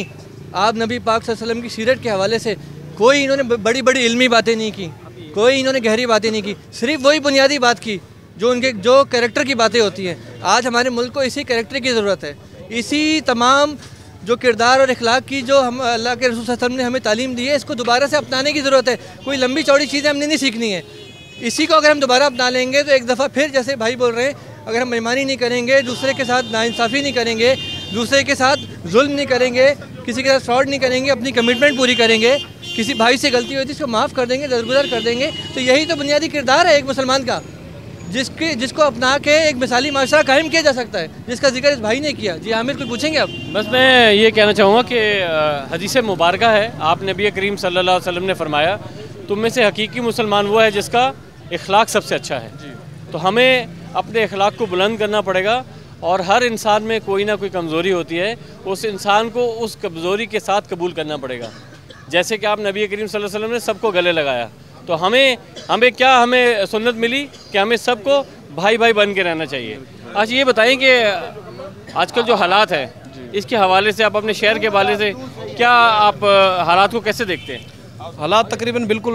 आप नबी पाक सल्लल्लाहु अलैहि वसल्लम की सीरत के हवाले से, कोई इन्होंने बड़ी बड़ी इल्मी बातें नहीं की, कोई इन्होंने गहरी बातें नहीं की, सिर्फ वही बुनियादी बात की जो कैरेक्टर की बातें होती हैं। आज हमारे मुल्क को इसी कैरेक्टर की ज़रूरत है, इसी तमाम जो किरदार और इखलाक की जो हम अल्लाह के रसूल सल्लल्लाहु अलैहि वसल्लम ने हमें तालीम दी है, इसको दोबारा से अपनाने की ज़रूरत है। कोई लंबी चौड़ी चीज़ें हमने नहीं सीखनी है, इसी को अगर हम दोबारा अपना लेंगे तो एक दफ़ा फिर, जैसे भाई बोल रहे हैं, अगर हम बेईमानी नहीं करेंगे, दूसरे के साथ नाइंसाफ़ी नहीं करेंगे, दूसरे के साथ जुल्म नहीं करेंगे, किसी के साथ फ्रॉड नहीं करेंगे, अपनी कमिटमेंट पूरी करेंगे, किसी भाई से गलती होती है उसको माफ़ कर देंगे, दरगुजर कर देंगे, तो यही तो बुनियादी किरदार है एक मुसलमान का, जिसको अपना के एक मिसाली माशरा कायम किया जा सकता है, जिसका जिक्र इस भाई ने किया। जी आमिर, कुछ पूछेंगे आप? बस मैं ये कहना चाहूँगा कि हदीस मुबारक है, आप नबी करीम सल्लल्लाहु अलैहि वसल्लम ने फरमाया, तुम में से हकीकी मुसलमान वो है जिसका इखलाक सबसे अच्छा है। तो हमें अपने इखलाक को बुलंद करना पड़ेगा, और हर इंसान में कोई ना कोई कमज़ोरी होती है, उस इंसान को उस कमज़ोरी के साथ कबूल करना पड़ेगा। जैसे कि आप नबी करीम सल्लल्लाहु अलैहि वसल्लम ने सबको गले लगाया, तो हमें सुन्नत मिली कि हमें सबको भाई भाई बन के रहना चाहिए। आज ये बताएं कि आजकल जो हालात है, इसके हवाले से आप अपने शहर के हवाले से क्या आप हालात को कैसे देखते हैं? हालात तकरीबन बिल्कुल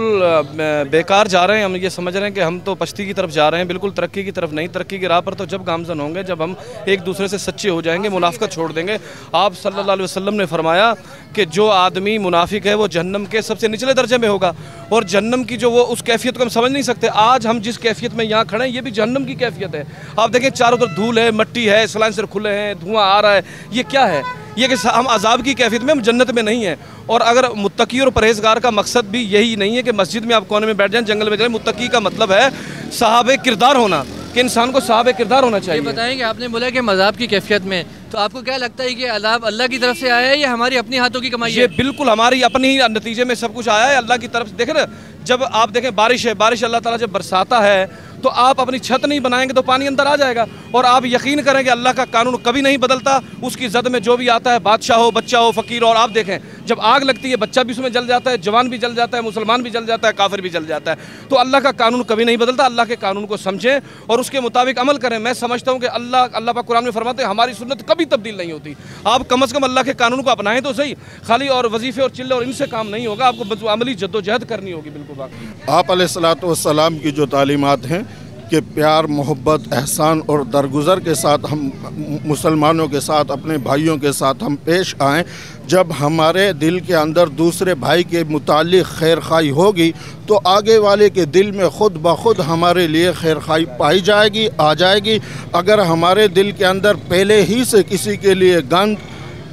बेकार जा रहे हैं। हम ये समझ रहे हैं कि हम तो पश्ती की तरफ जा रहे हैं, बिल्कुल तरक्की की तरफ नहीं। तरक्की की राह पर तो जब गामजन होंगे, जब हम एक दूसरे से सच्चे हो जाएंगे, मुनाफिकत छोड़ देंगे। आप सल्लल्लाहु अलैहि वसल्लम ने फरमाया कि जो आदमी मुनाफिक है वो जहन्नम के सबसे निचले दर्जे में होगा, और जहन्नम की जो वो उस कैफियत को हम समझ नहीं सकते। आज हम जिस कैफियत में यहाँ खड़े हैं, ये भी जहन्नम की कैफियत है। आप देखें चारों तरफ धूल है, मट्टी है, सलाइंसर खुले हैं, धुआं आ रहा है। ये क्या है? ये कि हम अजाब की कैफियत में, हम जन्नत में नहीं हैं। और अगर मुत्तकी और परहेजगार का मकसद भी यही नहीं है कि मस्जिद में आप कोने में बैठ जाएं, जंगल में जाएं। मुत्तकी का मतलब है साहबे किरदार होना, कि इंसान को साहबे किरदार होना चाहिए। ये बताएं कि आपने बोला कि मज़ाब की कैफियत में, तो आपको क्या लगता है कि अज़ाब अल्लाह की तरफ से आया है या हमारी अपनी हाथों की कमाई है? ये बिल्कुल हमारी अपनी ही नतीजे में सब कुछ आया है, अल्लाह की तरफ से। देखें ना, जब आप देखें बारिश है, बारिश अल्लाह ताला जब बरसाता है तो आप अपनी छत नहीं बनाएंगे तो पानी अंदर आ जाएगा। और आप यकीन करें कि अल्लाह का कानून कभी नहीं बदलता। उसकी जद में जो भी आता है, बादशाह हो, बच्चा हो, फ़कीर हो, और आप देखें जब आग लगती है, बच्चा भी उसमें जल जाता है, जवान भी जल जाता है, मुसलमान भी जल जाता है, काफिर भी जल जाता है। तो अल्लाह का कानून कभी नहीं बदलता। अल्लाह के कानून को समझें और उसके मुताबिक अमल करें। मैं समझता हूँ कि अल्लाह पाक कुरान में फरमाते हैं हमारी सुन्नत कभी तब्दील नहीं होती। आप कम अज़ कम अल्लाह के कानून को अपनाएं तो सही। खाली और वजीफे और चिल्ले और इनसे काम नहीं होगा, आपको अमली जद्दोजहद करनी होगी। बिल्कुल आप अलैहिस्सलातु वस्सलाम की जो तालीमात हैं कि प्यार, मोहब्बत, एहसान और दरगुज़र के साथ हम मुसलमानों के साथ, अपने भाइयों के साथ हम पेश आएँ। जब हमारे दिल के अंदर दूसरे भाई के मुताल्लिक़ खैर खाई होगी तो आगे वाले के दिल में ख़ुद ब खुद हमारे लिए खैर खाई पाई जाएगी, आ जाएगी। अगर हमारे दिल के अंदर पहले ही से किसी के लिए गंद,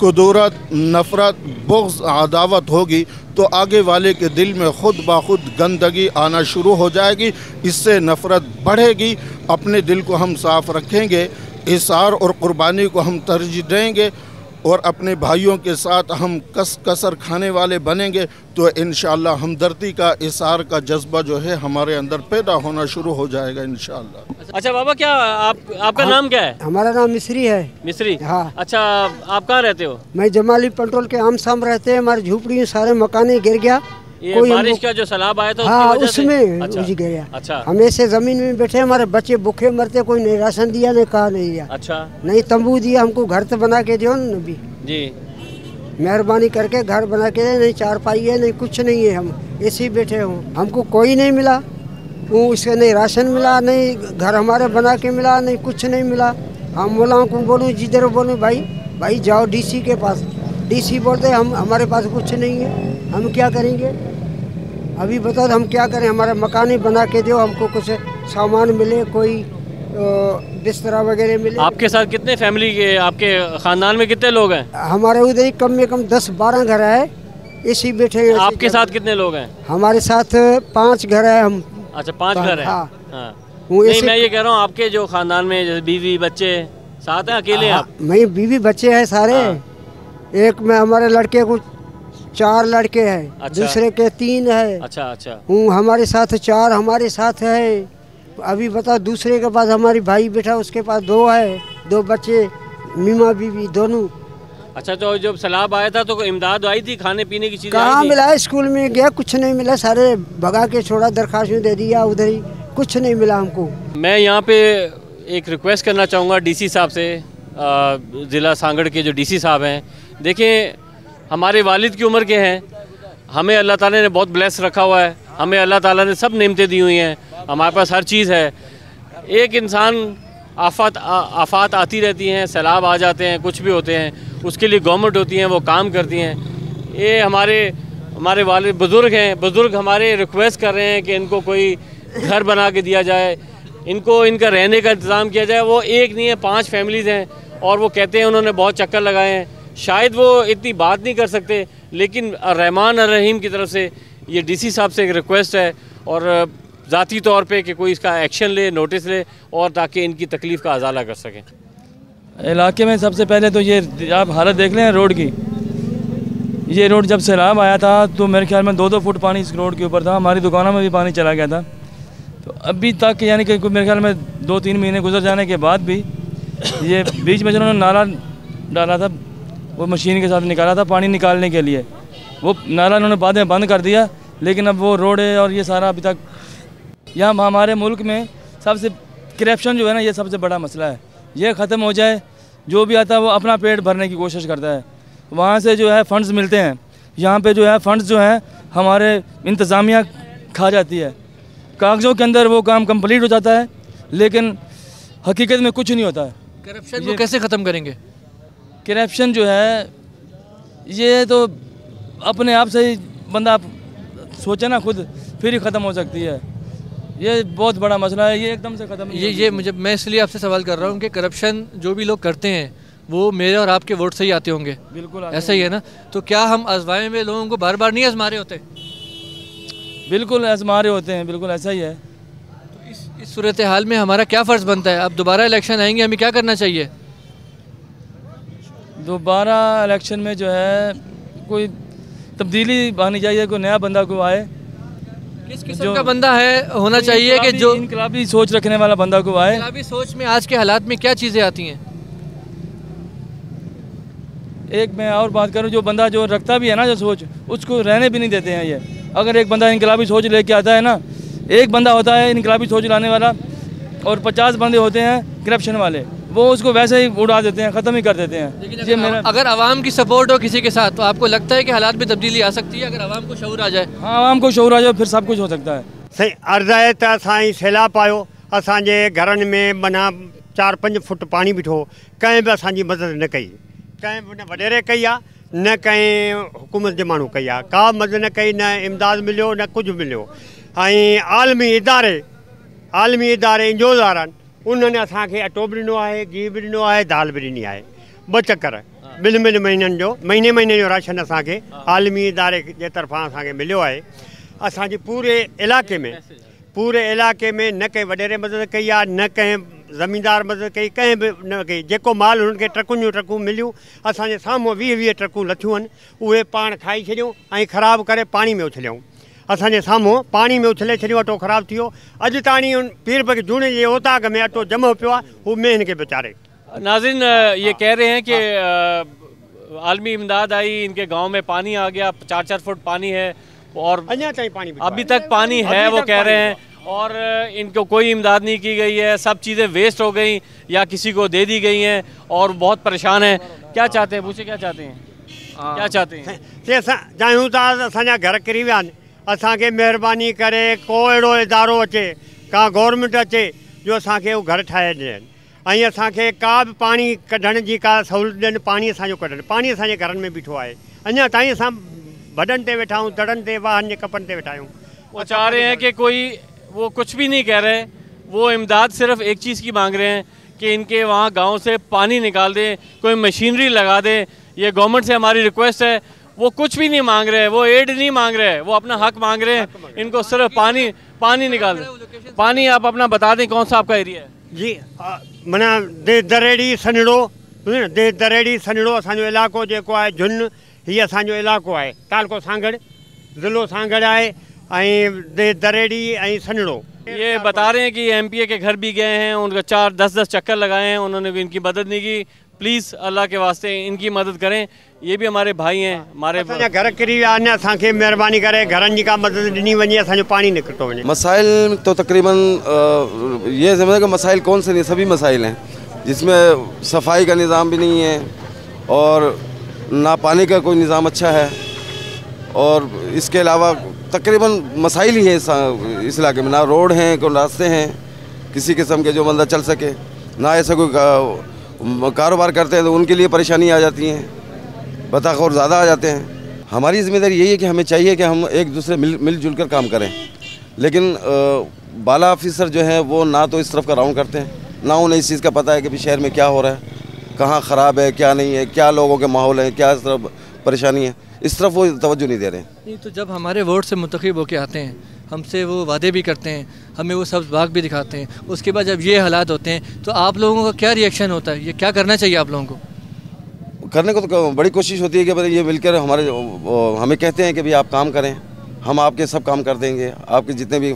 कुदूरत, नफ़रत, बुग़्ज़, अदावत होगी तो आगे वाले के दिल में ख़ुद ब खुद गंदगी आना शुरू हो जाएगी। इससे नफ़रत बढ़ेगी। अपने दिल को हम साफ़ रखेंगे, इसार और क़ुरबानी को हम तरजीह देंगे और अपने भाइयों के साथ हम कसर खाने वाले बनेंगे तो इंशाअल्लाह हमदर्दी का, इसार का जज्बा जो है हमारे अंदर पैदा होना शुरू हो जाएगा इंशाअल्लाह। अच्छा बाबा, क्या आपका नाम क्या है? हमारा नाम मिस्री है। मिस्री? हाँ। अच्छा, आप कहाँ रहते हो? मैं जमाली पेट्रोल के आम साम रहते हैं। हमारी झोपड़ी में सारे मकाने गिर गया। ये बारिश का जो सैलाब आया था हाँ, उसकी वजह उसमें अच्छा। उज गया। अच्छा। हम ऐसे जमीन में बैठे, हमारे बच्चे भूखे मरते, कोई नहीं राशन दिया, नहीं कहा नहीं दिया। अच्छा। नहीं तंबू दिया, हमको घर तो बना के दियो न भी जी, मेहरबानी करके घर बना के दे। नहीं चारपाई है, नहीं कुछ नहीं है, हम ऐसे ही बैठे हों। हमको कोई नहीं मिला, वो उससे नहीं राशन मिला, नहीं घर हमारे बना के मिला, नहीं कुछ नहीं मिला। हम बोला को बोलूँ जिधर बोलूँ भाई जाओ डीसी के पास। डीसी बोलते हम हमारे पास कुछ नहीं है, हम क्या करेंगे? अभी बताओ हम क्या करें? हमारा मकान ही बना के दो, हमको कुछ सामान मिले, कोई बिस्तरा वगैरह मिले। आपके साथ कितने फैमिली के, आपके ख़ानदान में कितने लोग हैं? हमारे उधर ही कम में कम 10-12 घर है, इसी बैठे हैं। आपके साथ कितने लोग हैं? हमारे साथ 5 घर है हम। अच्छा, 5 घर हैं। हाँ। नहीं, मैं ये कह रहा हूँ आपके जो ख़ानदान में जैसे बीवी बच्चे साथ हैं, अकेले हैं आप? मैं बीवी बच्चे हैं सारे। एक में हमारे लड़के को 4 लड़के हैं। अच्छा। दूसरे के 3 है। अच्छा। हमारे साथ 4 हमारे साथ है। अभी बताओ दूसरे के पास हमारी भाई बैठा, उसके पास 2 है, 2 बच्चे, मीमा बीवी दोनों। अच्छा, तो जब सैलाब आया था तो इमदाद आई थी, खाने पीने की चीज़ें कहाँ मिला? स्कूल में गया, कुछ नहीं मिला, सारे भगा के छोड़ा, दरखास्त दे दिया उधर ही, कुछ नहीं मिला हमको। मैं यहाँ पे एक रिक्वेस्ट करना चाहूँगा डीसी साहब से, ज़िला सांगड़ के जो डीसी साहब हैं। देखिए, हमारे वालिद की उम्र के हैं, हमें अल्लाह ताला ने बहुत ब्लेस रखा हुआ है, हमें अल्लाह ताला ने सब नेमतें दी हुई हैं, हमारे पास हर चीज़ है। एक इंसान आफात आती रहती हैं, सैलाब आ जाते हैं, कुछ भी होते हैं, उसके लिए गवर्नमेंट होती हैं, वो काम करती हैं। ये हमारे वाले बुज़ुर्ग हैं, बुज़ुर्ग हमारे रिक्वेस्ट कर रहे हैं कि इनको कोई घर बना के दिया जाए, इनको इनका रहने का इंतज़ाम किया जाए। वो एक नहीं है, 5 फैमिलीज़ हैं और वो कहते हैं उन्होंने बहुत चक्कर लगाए हैं, शायद वो इतनी बात नहीं कर सकते, लेकिन रहमान और रहीम की तरफ से ये डीसी साहब से एक रिक्वेस्ट है और ज़ाती तौर पे कि कोई इसका एक्शन ले, नोटिस ले, और ताकि इनकी तकलीफ़ का अजाला कर सकें। इलाके में सबसे पहले तो ये आप हालत देख लें रोड की। ये रोड जब सैलाब आया था तो मेरे ख्याल में 2-2 फुट पानी इस रोड के ऊपर था, हमारी दुकानों में भी पानी चला गया था। तो अभी तक यानी कि मेरे ख्याल में 2-3 महीने गुजर जाने के बाद भी ये बीच में जिन्होंने नाला डाला था, वो मशीन के साथ निकाला था पानी निकालने के लिए, वो नाला उन्होंने बाद में बंद कर दिया। लेकिन अब वो रोड है और ये सारा अभी तक यहाँ हमारे मुल्क में सबसे करप्शन जो है ना, ये सबसे बड़ा मसला है। ये ख़त्म हो जाए, जो भी आता है वो अपना पेट भरने की कोशिश करता है, वहाँ से जो है फ़ंड्स मिलते हैं, यहाँ पे जो है फ़ंड्स जो है हमारे इंतज़ामिया खा जाती है। कागज़ों के अंदर वो काम कंप्लीट हो जाता है लेकिन हकीकत में कुछ नहीं होता है। करप्शन को कैसे ख़त्म करेंगे? करप्शन जो है ये तो अपने आप से ही बंदा सोचे ना खुद, फिर ही ख़त्म हो सकती है। ये बहुत बड़ा मसला है, ये एकदम से ख़त्म नहीं मैं इसलिए आपसे सवाल कर रहा हूँ कि करप्शन जो भी लोग करते हैं वो मेरे और आपके वोट से ही आते होंगे। बिल्कुल ऐसा ही है ना? तो क्या हम आजमाए हुए लोगों को बार बार नहीं आजमा रहे होते? बिल्कुल आजमा रहे होते हैं, बिल्कुल ऐसा ही है। तो इस सूरत हाल में हमारा क्या फ़र्ज़ बनता है? अब दोबारा इलेक्शन आएंगे, हमें क्या करना चाहिए? दोबारा इलेक्शन में जो है कोई तब्दीली आनी चाहिए, कोई नया बंदा को आए। किस किस्म का बंदा है होना चाहिए कि जो इनकलाबी सोच रखने वाला बंदा को आए। इनकलाबी सोच में आज के हालात में क्या चीज़ें आती हैं? एक मैं और बात करूं, जो बंदा जो रखता भी है ना जो सोच, उसको रहने भी नहीं देते हैं ये। अगर एक बंदा इनकलाबी सोच लेके आता है ना, एक बंदा होता है इनकलाबी सोच लाने वाला और 50 बंदे होते हैं करप्शन वाले, वो उसको वैसे ही उड़ा देते हैं, ख़त्म ही कर देते हैं। लेकिन अगर आवाम की सपोर्ट हो किसी के साथ तो आपको लगता है कि हालात में तब्दीली आ सकती है? अगर आवाम को शऊर आ जाए? हाँ, आवाम को शऊर आ जाए फिर सब कुछ हो सकता है। सही अर्ज़ है त असां सैलाब आयो, असांजे घरनि में माना 4-5 फुट पानी बीठो, कंहिं बि असांजी मदद न कई, कंहिं बि न वॾेरे कई आहे, न कंहिं हुकूमत जे माण्हू कई आहे, का मदद न कई, न इमदाद मिलियो न कुझु मिलियो। ऐं आलमी इदारे इंजोदार आहिनि, उन्होंने असांखे अटो बि ॾिनो आहे, घी बि ॾिनो आहे, दाल बि ॾिनी आहे। 2 चकर ॿिनि महीननि जो महीने जो राशन असांखे आलमी इदारे जे तरफ़ां असांखे मिलियो आहे। असांजे पूरे इलाइक़े में न कंहिं वॾेरे मदद कई आहे, न कंहिं ज़मींदार मदद कई, कंहिं बि न कई। जेको माल हुननि खे ट्रकुनि जूं ट्रकूं मिलियूं, असांजे साम्हूं 20 ट्रकूं लथियूं आहिनि, उहे पाण खाई छॾियूं ऐं ख़राबु करे पाणी में उछलियऊं। असांजे साम्हूं पानी में उछले छॾियो, अटो ख़राबु थी वियो। अॼु ताणी पीर बग जूने जे ओताग में अटो जमो पियो आहे, हू में हिन खे बेचारे। नाज़रीन, ये कह रहे हैं कि आलमी इमदाद आई, इनके गांव में पानी आ गया, 4-4 फुट पानी है और अभी तक पानी है, वो कह रहे हैं, और इनको कोई इमदाद नहीं की गई है, सब चीज़ें वेस्ट हो गई या किसी को दे दी गई हैं और बहुत परेशान हैं। क्या चाहते हैं? पूछे क्या चाहते हैं? क्या चाहते हैं? चाहियूं था असांजा घर किरी विया आहिनि, असांखे महिरबानी करे को अहिड़ो इदारो अचे, का गवर्नमेंट अचे जो असांखे उहो घर ठाहे ॾियनि ऐं असांखे का बि पाणी कढण जी का सहूलियत ॾियनि, पाणी असांजो कढनि। पाणी असांजे घरनि में बीठो आहे, अञा ताईं असां भॾनि ते वेठा आहियूं, दड़नि ते, वाहन जे कपनि ते वेठा आहियूं। वो चाह रहे हैं कि वो कुछ भी नहीं कह रहे, वो इमदाद सिर्फ एक चीज़ की मांग रहे हैं कि इनके वहाँ गांव से पानी निकाल दें, कोई मशीनरी लगा दें। ये गवर्नमेंट से हमारी रिक्वेस्ट है। वो कुछ भी नहीं मांग रहे, वो एड नहीं मांग रहे, वो अपना हक मांग रहे हैं। इनको सिर्फ पानी निकाल दें। पानी आप अपना बता दें कौन सा आपका एरिया है? जी माना दरेड़ी सनड़ो असांजो इलाइक़ो जेको आहे झुन, हीअ असांजो इलाइक़ो आहे, तालको सांगड़, ज़िलो सांगड़ आहे ऐं दरेड़ी ऐं सनड़ो। ये बता रहे हैं कि एमपीए के घर भी गए हैं, उनका 4-10 चक्कर लगाए हैं, उन्होंने भी इनकी मदद नहीं की। प्लीज़ अल्लाह के वास्ते इनकी मदद करें, ये भी हमारे भाई हैं, हमारे घर करीब आने असांखे मेहरबानी करे घरनि जी का मदद ॾिनी वञे, असांजो पानी निकितो वञे। मसाइल तो तकरीबन ये समझे कि मसाइल कौन से नहीं, सभी मसाइल हैं, जिसमें सफाई का निज़ाम भी नहीं है और ना पानी का कोई निज़ाम अच्छा है, और इसके अलावा तकरीबन मसाइल ही है इस इलाके में। ना रोड हैं, कोई रास्ते हैं किसी किस्म के जो बंदा चल सके, ना ऐसा कोई कारोबार करते हैं तो उनके लिए परेशानी आ जाती हैं, बताखोर ज़्यादा आ जाते हैं। हमारी ज़िम्मेदारी यही है कि हमें चाहिए कि हम एक दूसरे मिलजुल कर काम करें, लेकिन बाला ऑफिसर जो है वो ना तो इस तरफ का राउंड करते हैं, ना उन्हें इस चीज़ का पता है कि शहर में क्या हो रहा है, कहाँ ख़राब है क्या नहीं है, क्या लोगों के माहौल है, क्या इस तरफ परेशानी है, इस तरफ वो तवज्जो नहीं दे रहे हैं। नहीं तो जब हमारे वोट से मुंतखब होकर आते हैं, हमसे वो वादे भी करते हैं, हमें वो सब्ज़ बाग भी दिखाते हैं, उसके बाद जब ये हालात होते हैं तो आप लोगों का क्या रिएक्शन होता है, ये क्या करना चाहिए आप लोगों को? करने को तो बड़ी कोशिश होती है कि भाई ये मिलकर हमें कहते हैं कि भाई आप काम करें, हम आपके सब काम कर देंगे, आपके जितने भी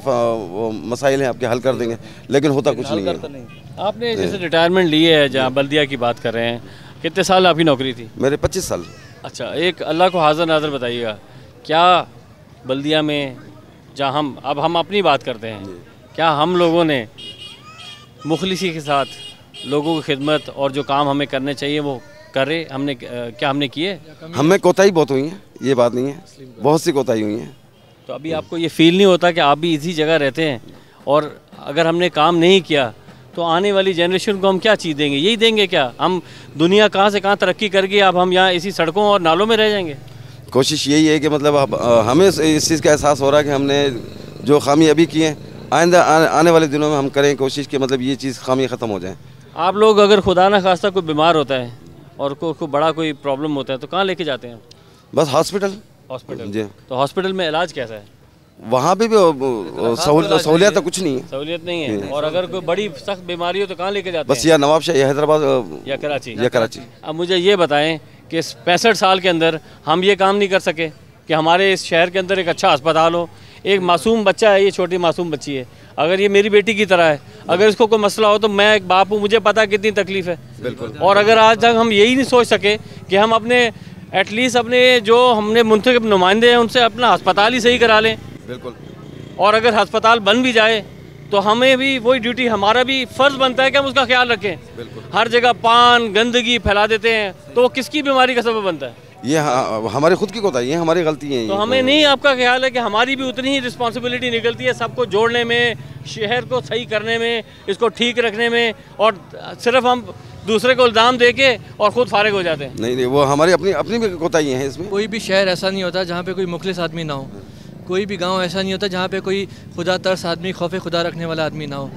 मसाइल हैं आपके हल कर देंगे, लेकिन होता कुछ नहीं है। आपने जैसे रिटायरमेंट ली है, जहाँ बल्दिया की बात कर रहे हैं, कितने साल आपकी नौकरी थी? मेरे 25 साल। अच्छा, एक अल्लाह को हाज़िर नाज़िर बताइएगा, क्या बल्दिया में जहाँ हम अपनी बात करते हैं, क्या हम लोगों ने मुखलिसी के साथ लोगों की खिदमत और जो काम हमें करने चाहिए वो करे, क्या हमने किए? हमें कोताही बहुत हुई है, ये बात नहीं है, बहुत सी कोताही हुई है। तो अभी आपको ये फील नहीं होता कि आप भी इसी जगह रहते हैं, और अगर हमने काम नहीं किया तो आने वाली जनरेशन को हम क्या चीज़ देंगे? यही देंगे क्या? हम दुनिया कहाँ से कहाँ तरक्की कर गई, अब हम यहाँ इसी सड़कों और नालों में रह जाएंगे। कोशिश यही है कि मतलब अब हमें इस चीज़ का एहसास हो रहा है कि हमने जो खामी अभी की है, आइंदा आने वाले दिनों में हम करें कोशिश कि मतलब ये चीज़ खामी ख़त्म हो जाए। आप लोग अगर खुदा ना खास्ता कोई बीमार होता है और कोई बड़ा कोई प्रॉब्लम होता है तो कहाँ लेके जाते हैं? बस हॉस्पिटल जी। तो हॉस्पिटल में इलाज कैसा है? वहाँ पे भी सहूलियत तो कुछ नहीं है, सहूलियत नहीं है। और अगर कोई बड़ी सख्त बीमारी हो तो कहाँ लेके जाते हैं? बस या नवाबशाह या हैदराबाद या कराची। अब मुझे ये बताएं कि 65 साल के अंदर हम ये काम नहीं कर सके कि हमारे इस शहर के अंदर एक अच्छा अस्पताल हो। एक मासूम बच्चा है, ये छोटी मासूम बच्ची है, अगर ये मेरी बेटी की तरह है, अगर इसको कोई मसला हो तो मैं एक बाप हूँ, मुझे पता है कितनी तकलीफ़ है। बिल्कुल। और अगर आज तक हम यही नहीं सोच सके कि हम अपने एटलीस्ट अपने जो हमने मुंतखब नुमाइंदे हैं उनसे अपना अस्पताल ही सही करा लें। बिल्कुल। और अगर अस्पताल बन भी जाए तो हमें भी वही ड्यूटी, हमारा भी फ़र्ज़ बनता है कि हम उसका ख्याल रखें। हर जगह पान गंदगी फैला देते हैं तो वो किसकी बीमारी का सबब बनता है? ये हमारी खुद की कोताही है, हमारी गलती है। तो हमें नहीं, आपका ख्याल है कि हमारी भी उतनी ही रिस्पॉन्सिबिलिटी निकलती है सबको जोड़ने में, शहर को सही करने में, इसको ठीक रखने में, और सिर्फ हम दूसरे को इल्ज़ाम दे के और ख़ुद फारिग हो जाते हैं। नहीं, वो हमारी अपनी भी कोताही है इसमें। कोई भी शहर ऐसा नहीं होता जहाँ पे कोई मुखलिस आदमी ना हो, कोई भी गांव ऐसा नहीं होता जहाँ पे कोई खुदा तरस आदमी, खौफ खुदा रखने वाला आदमी ना हो।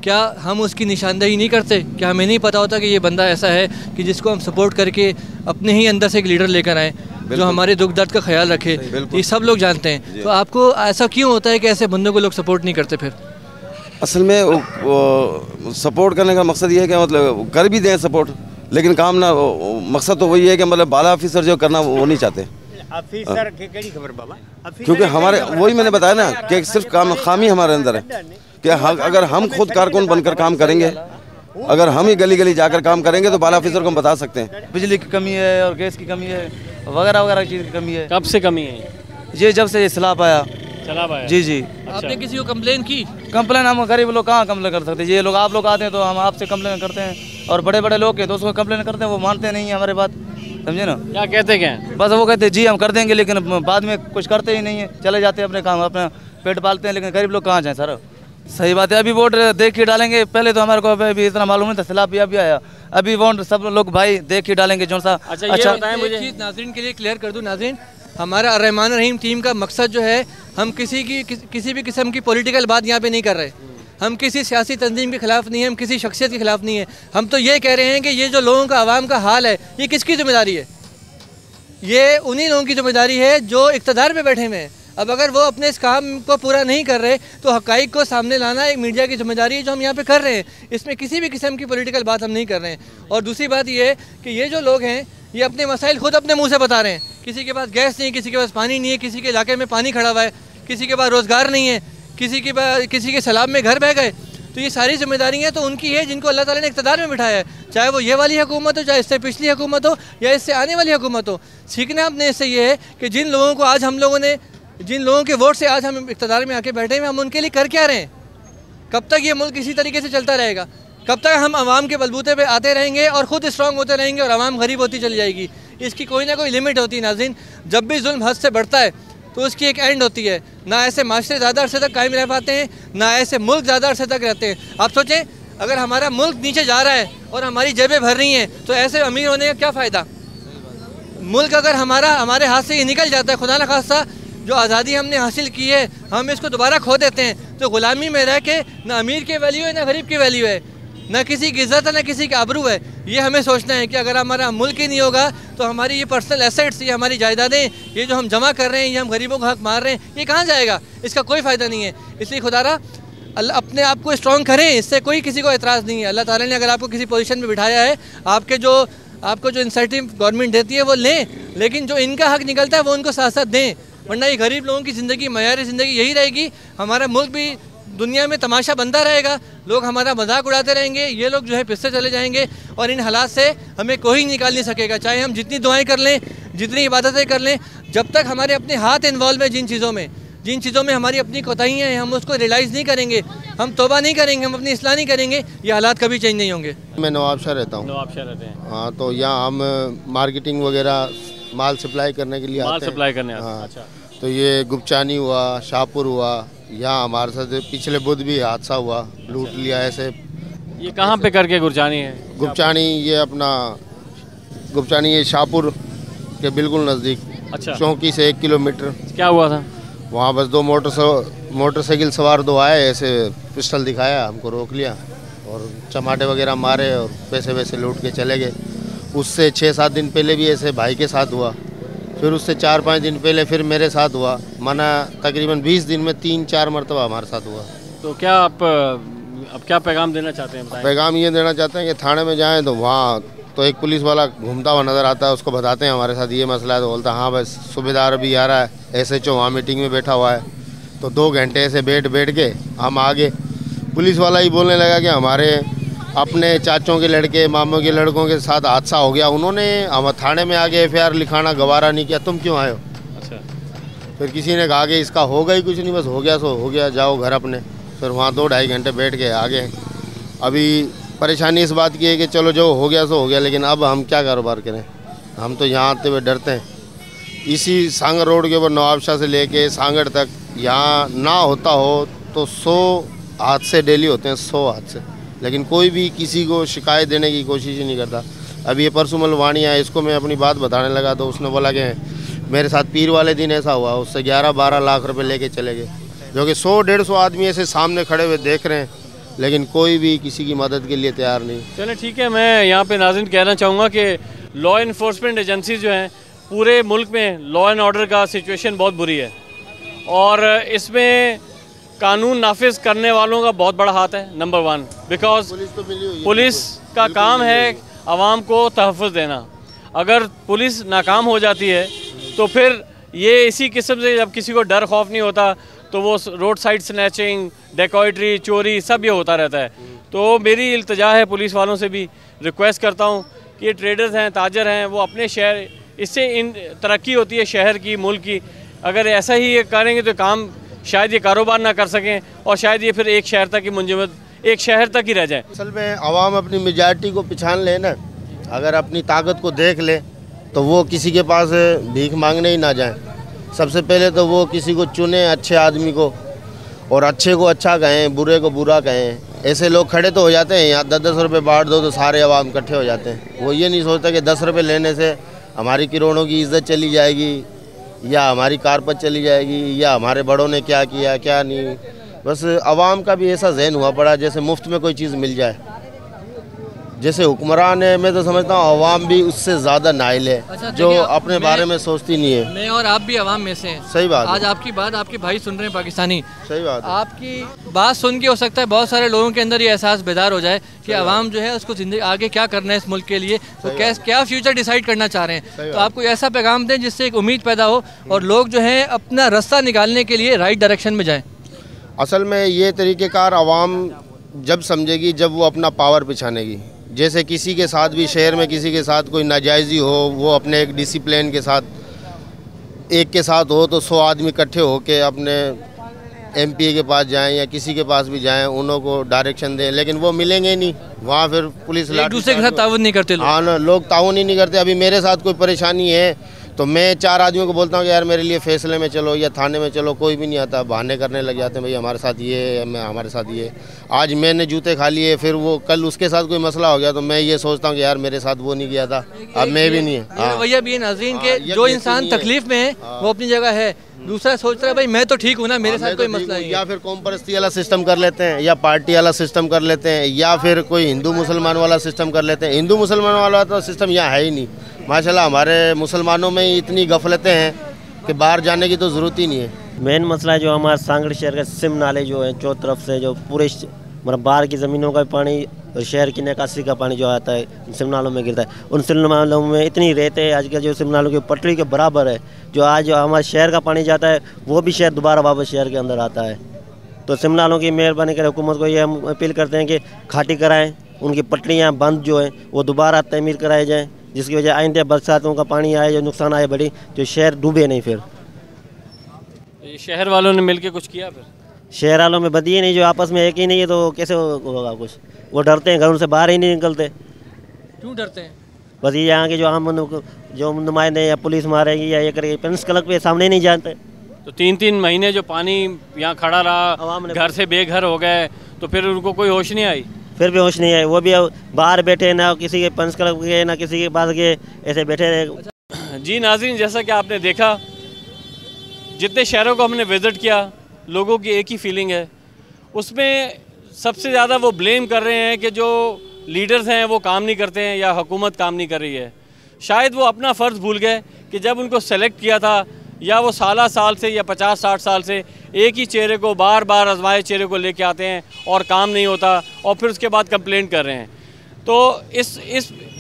क्या हम उसकी निशानदेही नहीं करते? क्या हमें नहीं पता होता कि ये बंदा ऐसा है कि जिसको हम सपोर्ट करके अपने ही अंदर से एक लीडर लेकर आएँ जो हमारे दुख दर्द का ख्याल रखे? ये सब लोग जानते हैं। तो आपको ऐसा क्यों होता है कि ऐसे बंदों को लोग सपोर्ट नहीं करते? फिर असल में सपोर्ट करने का मकसद ये है कि मतलब कर भी दें सपोर्ट, लेकिन काम ना, मकसद तो वही है कि मतलब बाला ऑफिसर जो करना वो नहीं चाहते। ऑफिसर की क्या खबर बाबा? क्योंकि हमारे वही मैंने बताया ना कि सिर्फ खामी हमारे अंदर है कि अगर हम खुद कारकुन बनकर काम करेंगे, अगर हम ही गली गली जाकर काम करेंगे तो बाला ऑफिसर को हम बता सकते हैं। बिजली की कमी है और गैस की कमी है, वगैरह वगैरह चीज़ की कमी है। कब से कमी है? ये जब से सैलाब आया। सैलाब आया? जी जी। आपने किसी को कंप्लेन की? कंप्लेन हम गरीब लोग कहाँ कंप्लेन कर सकते हैं? ये लोग, आप लोग आते हैं तो हम आपसे कंप्लेन करते हैं, और बड़े बड़े लोग के तो उसको कंप्लेन करते हैं, वो मानते नहीं है हमारे बात, समझे ना? क्या कहते क्या? बस वो कहते हैं जी हम कर देंगे, लेकिन बाद में कुछ करते ही नहीं है, चले जाते हैं अपने काम, अपना पेट पालते हैं, लेकिन गरीब लोग कहाँ जाएँ सर? सही बात है। अभी वोट देख के डालेंगे, पहले तो हमारे को अभी इतना मालूम नहीं था, सैलाब भी अभी आया, अभी वोट सब लोग भाई देख के डालेंगे जो सा। अच्छा बताएं मुझे, एक चीज़ नाज़रीन के लिए क्लियर कर दूं। नाज़रीन, हमारा अर्रहमान रहीम टीम का मकसद जो है, हम किसी भी किस्म की पॉलिटिकल बात यहाँ पे नहीं कर रहे, हम किसी सियासी तंजीम के ख़िलाफ़ नहीं है, हम किसी शख्सियत के ख़िलाफ़ नहीं है। हम तो ये कह रहे हैं कि ये जो लोगों का, आवाम का हाल है, ये किसकी ज़िम्मेदारी है? ये उन्हीं लोगों की ज़िम्मेदारी है जो इक़्तिदार पे बैठे हुए हैं। अब अगर वो अपने इस काम को पूरा नहीं कर रहे तो हक़ाइक़ को सामने लाना एक मीडिया की ज़िम्मेदारी है जो हम यहाँ पे कर रहे हैं। इसमें किसी भी किस्म की पॉलिटिकल बात हम नहीं कर रहे हैं। और दूसरी बात ये है कि ये जो लोग हैं ये अपने मसाइल खुद अपने मुँह से बता रहे हैं। किसी के पास गैस नहीं है, किसी के पास पानी नहीं है, किसी के इलाके में पानी खड़ा हुआ है, किसी के पास रोज़गार नहीं है, किसी के सैलाब में घर बह गए। तो ये सारी जिम्मेदारियाँ तो उनकी है जिनको अल्लाह ताला ने इक़्तिदार में बिठाया है, चाहे वो ये वाली हुकूमत हो, चाहे इससे पिछली हुकूमत हो या इससे आने वाली हुकूमत हो। सीखना अपने इससे ये है कि जिन लोगों को आज हम लोगों ने, जिन लोगों के वोट से आज हम इक़्तिदार में आके बैठे हैं, हम उनके लिए कर क्या रहे हैं? कब तक ये मुल्क इसी तरीके से चलता रहेगा? कब तक हम आवाम के बलबूते पे आते रहेंगे और ख़ुद स्ट्रॉन्ग होते रहेंगे और आवाम गरीब होती चली जाएगी? इसकी कोई ना कोई लिमिट होती है नाज़रीन। जब भी जुल्म हद से बढ़ता है तो उसकी एक एंड होती है। ना ऐसे माशरे ज़्यादा अरसे तक कायम रह पाते हैं, ना ऐसे मुल्क ज़्यादा अरसे तक रहते हैं। आप सोचें, अगर हमारा मुल्क नीचे जा रहा है और हमारी जेबें भर रही हैं तो ऐसे अमीर होने का क्या फ़ायदा? मुल्क अगर हमारे हाथ से ये निकल जाता है, खुदा न खास्ता जो आज़ादी हमने हासिल की है हम इसको दोबारा खो देते हैं, तो ग़ुलामी में रह के ना अमीर की वैल्यू है ना गरीब की वैल्यू है, ना किसी की इज़्ज़त है ना किसी की आबरू है। ये हमें सोचना है कि अगर हमारा मुल्क ही नहीं होगा तो हमारी ये पर्सनल एसेट्स, ये हमारी जायदादें, ये जो हम जमा कर रहे हैं, ये हम गरीबों का हक मार रहे हैं, ये कहाँ जाएगा? इसका कोई फ़ायदा नहीं है। इसलिए खुदारा अल्लाह अपने आप को स्ट्रॉन्ग करें, इससे कोई किसी को एतराज़ नहीं है। अल्लाह ताला ने अगर आपको किसी पोजीशन में बिठाया है, आपको जो इंसेंटिव गवर्नमेंट देती है वो लें, लेकिन जो इनका हक निकलता है वो उनको साथ साथ दें, वरना ये गरीब लोगों की ज़िंदगी, मयारी ज़िंदगी यही रहेगी। हमारा मुल्क भी दुनिया में तमाशा बनता रहेगा, लोग हमारा मजाक उड़ाते रहेंगे, ये लोग जो है पिसते चले जाएंगे और इन हालात से हमें कोई निकाल नहीं सकेगा। चाहे हम जितनी दुआएं कर लें, जितनी इबादतें कर लें, जब तक हमारे अपने हाथ इन्वॉल्व है जिन चीज़ों में हमारी अपनी कोताहियाँ हैं, हम उसको रियलाइज़ नहीं करेंगे, हम तौबा नहीं करेंगे, हम अपनी इस्लाह नहीं करेंगे, ये हालात कभी चेंज नहीं होंगे। मैं नवाबशाह रहता हूँ। नवाबशाह रहते हैं? हाँ, तो यहाँ हम मार्केटिंग वगैरह माल सप्लाई करने के लिए आते हैं। माल सप्लाई करने आते हैं। हाँ। अच्छा। तो ये गुपचानी हुआ, शाहपुर हुआ, यहाँ हमारे साथ पिछले बुध भी हादसा हुआ, लूट लिया ऐसे। ये कहाँ पे करके गुरजानी है? गुपचानी ये अपना गुपचानी ये शाहपुर के बिल्कुल नज़दीक। अच्छा। चौकी से 1 किलोमीटर। क्या हुआ था वहाँ? बस 2 मोटरसाइकिल सवार 2 आए, ऐसे पिस्टल दिखाया, हमको रोक लिया और चमाटे वगैरह मारे और पैसे वैसे लूट के चले गए। उससे 6-7 दिन पहले भी ऐसे भाई के साथ हुआ, फिर उससे 4-5 दिन पहले फिर मेरे साथ हुआ, माना तकरीबन 20 दिन में 3-4 मरतबा हमारे साथ हुआ। तो क्या आप अब क्या पैगाम देना चाहते हैं? पैगाम ये देना चाहते हैं कि थाने में जाएं तो वहाँ तो एक पुलिस वाला घूमता हुआ नज़र आता है, उसको बताते हैं हमारे साथ ये मसला है, तो बोलता हाँ बस सूबेदार अभी आ रहा है, SHO वहाँ मीटिंग में बैठा हुआ है। तो 2 घंटे ऐसे बैठ के हम आगे, पुलिस वाला ही बोलने लगा कि हमारे अपने चाचों के लड़के, मामों के लड़कों के साथ हादसा हो गया, उन्होंने हम थाने में आगे FIR लिखाना गवारा नहीं किया, तुम क्यों आए हो? अच्छा। फिर किसी ने कहा कि इसका होगा ही कुछ नहीं, बस हो गया सो हो गया, जाओ घर अपने। फिर वहाँ 2-2.5 घंटे बैठ के आगे। अभी परेशानी इस बात की है कि चलो जो हो गया सो हो गया, लेकिन अब हम क्या कारोबार करें? हम तो यहाँ आते हुए डरते हैं। इसी सांगड़ रोड के ऊपर नवाबशाह से लेके सांगड़ तक यहाँ ना होता हो तो 100 हादसे डेली होते हैं, 100 हादसे, लेकिन कोई भी किसी को शिकायत देने की कोशिश ही नहीं करता। अभी ये परसों मलवानी है, इसको मैं अपनी बात बताने लगा तो उसने बोला कि मेरे साथ पीर वाले दिन ऐसा हुआ, उससे 11-12 लाख रुपए लेके चले गए, जो कि 100-150 आदमी ऐसे सामने खड़े हुए देख रहे हैं, लेकिन कोई भी किसी की मदद के लिए तैयार नहीं। चले ठीक है, मैं यहाँ पे नाज़रीन कहना चाहूँगा कि लॉ इन्फोर्समेंट एजेंसी जो हैं पूरे मुल्क में लॉ एंड ऑर्डर का सिचुएशन बहुत बुरी है और इसमें कानून नाफिज करने वालों का बहुत बड़ा हाथ है, नंबर 1, बिकॉज पुलिस का काम है आवाम को तहफ़्फ़ुज़ देना। अगर पुलिस नाकाम हो जाती है तो फिर ये इसी किस्म से जब किसी को डर खौफ नहीं होता तो वो रोड साइड स्नैचिंग, डेकॉइट्री, चोरी सब ये होता रहता है। तो मेरी इल्तिजा है पुलिस वालों से भी, रिक्वेस्ट करता हूँ कि ये ट्रेडर्स हैं, ताजर हैं, वो अपने शहर, इससे इन तरक्की होती है शहर की, मुल्क की। अगर ऐसा ही ये करेंगे तो काम शायद ये कारोबार ना कर सकें और शायद ये फिर एक शहर तक ही मुंजमद, एक शहर तक ही रह जाए। असल में आवाम अपनी मेजॉरिटी को पहचान ले ना, अगर अपनी ताकत को देख ले तो वो किसी के पास भीख मांगने ही ना जाए। सबसे पहले तो वो किसी को चुने, अच्छे आदमी को, और अच्छे को अच्छा कहें, बुरे को बुरा कहें। ऐसे लोग खड़े तो हो जाते हैं यहाँ, 10-10 रुपये बांट दो तो सारे आवाम इकट्ठे हो जाते हैं। वो ये नहीं सोचता कि 10 रुपये लेने से हमारी करोड़ों की इज्जत चली जाएगी या हमारी कारपत चली जाएगी या हमारे बड़ों ने क्या किया क्या नहीं। बस आवाम का भी ऐसा जहन हुआ पड़ा जैसे मुफ्त में कोई चीज़ मिल जाए। जैसे हुक्मरान है, मैं तो समझता हूँ आवाम भी उससे ज़्यादा नाइल है। अच्छा, जो अपने बारे में सोचती नहीं है। मैं और आप भी आवाम में से हैं। सही बात। आज आपकी बात आपके भाई सुन रहे हैं पाकिस्तानी। सही बात। आपकी बात सुन के हो सकता है बहुत सारे लोगों के अंदर ये एहसास बेदार हो जाए कि आवाम जो है उसको जिंदगी आगे क्या करना है इस मुल्क के लिए, तो क्या फ्यूचर डिसाइड करना चाह रहे हैं। तो आपको ऐसा पैगाम दें जिससे एक उम्मीद पैदा हो और लोग जो है अपना रास्ता निकालने के लिए राइट डायरेक्शन में जाएँ। असल में ये तरीक़ेकार आवाम जब समझेगी जब वो अपना पावर पिछानेगी। जैसे किसी के साथ भी शहर में किसी के साथ कोई नाजायज़ी हो, वो अपने एक डिसिप्लिन के साथ एक के साथ हो तो 100 आदमी इकट्ठे होके अपने एमपी के पास जाएं या किसी के पास भी जाएं, उन्हों को डायरेक्शन दें, लेकिन वो मिलेंगे नहीं। वहाँ फिर पुलिस एक दूसरे के साथ ताउन नहीं करते लोग। हाँ ना, लोग ताउन ही नहीं करते। अभी मेरे साथ कोई परेशानी है तो मैं 4 आदमियों को बोलता हूँ कि यार मेरे लिए फैसले में चलो या थाने में चलो, कोई भी नहीं आता। बहाने करने लग जाते हैं, भाई हमारे साथ ये है, मैं हमारे साथ ये। आज मैंने जूते खा लिए, फिर वो कल उसके साथ कोई मसला हो गया तो मैं ये सोचता हूँ कि यार मेरे साथ वो नहीं किया था, अब मैं भी नहीं है। भैया भी नाज़रीन के जो इंसान तकलीफ में है वो अपनी जगह है, दूसरा सोच रहा है भाई मैं तो ठीक हूँ ना, मेरे साथ कोई मसला नहीं है। या फिर कौम परस्ती वाला सिस्टम कर लेते हैं, या पार्टी वाला सिस्टम कर लेते हैं, या फिर कोई हिंदू मुसलमान वाला सिस्टम कर लेते हैं। हिंदू मुसलमान वाला तो सिस्टम यहाँ है ही नहीं माशाल्लाह। हमारे मुसलमानों में ही इतनी गफलतें हैं कि बाहर जाने की तो ज़रूरत ही नहीं है। मेन मसला है जो हमारे सांगड़ शहर के सिम नाले जो है चौ तरफ से जो पूरे मतलब बाहर की ज़मीनों का पानी और शहर की निकासी का पानी जो आता है सिम नालों में गिरता है। उन सिम नालों में इतनी रेत है आजकल जो सिम नालों की पटरी के बराबर है। जो आज जो हमारे शहर का पानी जाता है वो भी शहर दोबारा वापस शहर के अंदर आता है। तो सिम नालों की मेहरबानी करें, हुकूमत को ये हम अपील करते हैं कि खाटी कराएँ, उनकी पटरियाँ बंद जो हैं वो दोबारा तमीर कराई जाएँ, जिसकी वजह आइंदे बरसातों का पानी आए जो नुकसान आए बड़ी, जो शहर डूबे नहीं। फिर ये शहर वालों ने मिलके कुछ किया, फिर शहर वालों में बदी नहीं, जो आपस में एक ही नहीं है तो कैसे होगा कुछ। वो डरते हैं, घरों से बाहर ही नहीं निकलते। क्यों डरते हैं? बस ये यहाँ के जो आम जो नुमाइंदे या पुलिस मारेगी या ये करेगी, प्रिंस क्लब के सामने नहीं जानते। तो 3-3 महीने जो पानी यहाँ खड़ा रहा, घर से बेघर हो गए, तो फिर उनको कोई होश नहीं आई? फिर भी होश नहीं आई, वो भी बाहर बैठे, ना किसी के प्रिंस क्लब के ना किसी के पास गए, ऐसे बैठे रहे। जी नाज़रीन, जैसा कि आपने देखा, जितने शहरों को हमने विज़िट किया, लोगों की एक ही फीलिंग है। उसमें सबसे ज़्यादा वो ब्लेम कर रहे हैं कि जो लीडर्स हैं वो काम नहीं करते हैं या हुकूमत काम नहीं कर रही है। शायद वो अपना फ़र्ज़ भूल गए कि जब उनको सेलेक्ट किया था, या वो साल से या 50-60 साल से एक ही चेहरे को बार बार आजमाए चेहरे को लेके आते हैं और काम नहीं होता, और फिर उसके बाद कंप्लेंट कर रहे हैं। तो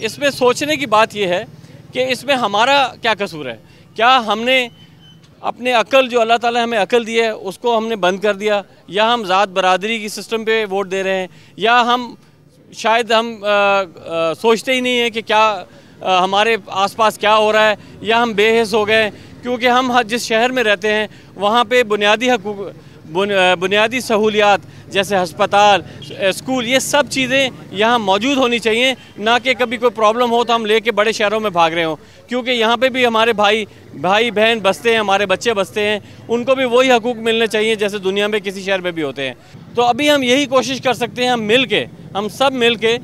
इसमें सोचने की बात यह है कि इसमें हमारा क्या कसूर है? क्या हमने अपने अकल जो अल्लाह ताला हमें अकल दी है उसको हमने बंद कर दिया, या हम ज़ात बरादरी की सिस्टम पे वोट दे रहे हैं, या हम शायद हम सोचते ही नहीं हैं कि क्या हमारे आसपास क्या हो रहा है, या हम बेहिस हो गए क्योंकि हम जिस शहर में रहते हैं वहाँ पे बुनियादी सहूलियात जैसे हस्पताल, स्कूल, ये सब चीज़ें यहाँ मौजूद होनी चाहिए, ना कि कभी कोई प्रॉब्लम हो तो हम लेके बड़े शहरों में भाग रहे हों। क्योंकि यहाँ पे भी हमारे भाई बहन बसते हैं, हमारे बच्चे बसते हैं, उनको भी वही हकूक़ मिलने चाहिए जैसे दुनिया में किसी शहर में भी होते हैं। तो अभी हम यही कोशिश कर सकते हैं, हम सब मिल के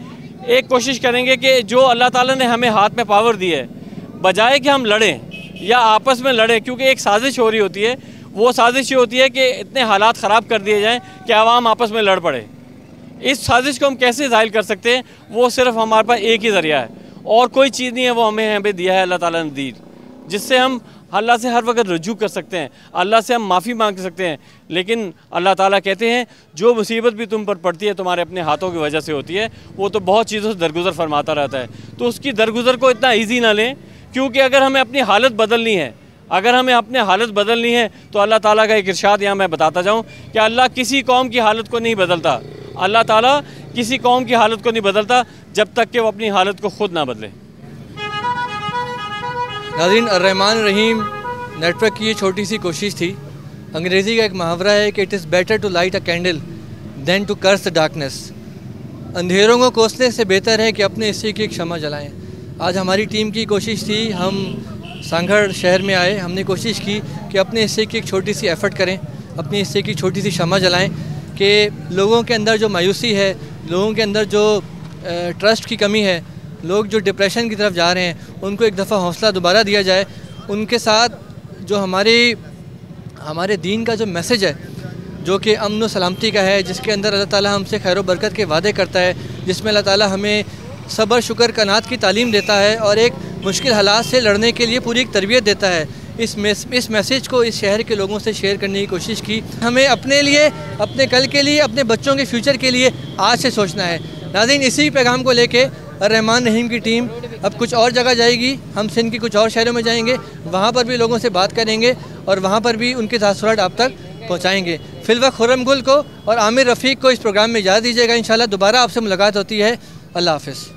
एक कोशिश करेंगे कि जो अल्लाह ताला ने हमें हाथ में पावर दी है, बजाय कि हम लड़ें या आपस में लड़ें, क्योंकि एक साजिश हो रही होती है। वो साजिश ये होती है कि इतने हालात ख़राब कर दिए जाएं कि आवाम आपस में लड़ पड़े। इस साजिश को हम कैसे ज़ाहिर कर सकते हैं? वो सिर्फ हमारे पास एक ही ज़रिया है और कोई चीज़ नहीं है, वो हमें दिया है, अल्लाह ताला ने दी, जिससे हम अल्लाह से हर वक्त रुजू कर सकते हैं, अल्लाह से हम माफ़ी मांग सकते हैं। लेकिन अल्लाह ताला कहते हैं जो मुसीबत भी तुम पर पड़ती है तुम्हारे अपने हाथों की वजह से होती है, वो तो बहुत चीज़ों से दरगुजर फरमाता रहता है। तो उसकी दरगुजर को इतना ईजी ना लें, क्योंकि अगर हमें अपनी हालत बदलनी है, तो अल्लाह ताला का एक इरशाद यहाँ मैं बताता जाऊँ कि अल्लाह किसी कौम की हालत को नहीं बदलता, अल्लाह ताला किसी कौम की हालत को नहीं बदलता जब तक कि वो अपनी हालत को ख़ुद ना बदले। नाज़रीन, अर्रहमान रहीम नेटवर्क की ये छोटी सी कोशिश थी। अंग्रेज़ी का एक मुहावरा है कि it is better to light a candle than to curse the darkness. अंधेरों को कोसने से बेहतर है कि अपने हिस्से की एक शमा जलाएँ। आज हमारी टीम की कोशिश थी, हम सांगड़ शहर में आए, हमने कोशिश की कि अपने हिस्से की एक छोटी सी एफ़र्ट करें, अपने हिस्से की छोटी सी शमा जलाएं कि लोगों के अंदर जो मायूसी है, लोगों के अंदर जो ट्रस्ट की कमी है, लोग जो डिप्रेशन की तरफ जा रहे हैं, उनको एक दफ़ा हौसला दोबारा दिया जाए। उनके साथ जो हमारे दीन का जो मैसेज है, जो कि अमन व सलामती का है, जिसके अंदर अल्लाह ताला हमसे खैर व बरकत के वादे करता है, जिसमें अल्लाह ताला हमें सब्र शुक्र कनात की तालीम देता है और एक मुश्किल हालात से लड़ने के लिए पूरी एक तरबियत देता है। इस मैसेज को इस शहर के लोगों से शेयर करने की कोशिश की। हमें अपने लिए, अपने कल के लिए, अपने बच्चों के फ्यूचर के लिए आज से सोचना है। नाज़रीन, इसी पैगाम को लेके अर्रहमान रहीम की टीम अब कुछ और जगह जाएगी। हम सिंध के कुछ और शहरों में जाएंगे, वहाँ पर भी लोगों से बात करेंगे और वहाँ पर भी उनके तासुरात आप तक पहुँचाएँगे। फिलवक्त खुर्रम गुल को और आमिर रफ़ीक को इस प्रोग्राम में इजाज़त दीजिएगा। इंशाल्लाह दोबारा आपसे मुलाकात होती है। अल्लाह हाफ़िज़।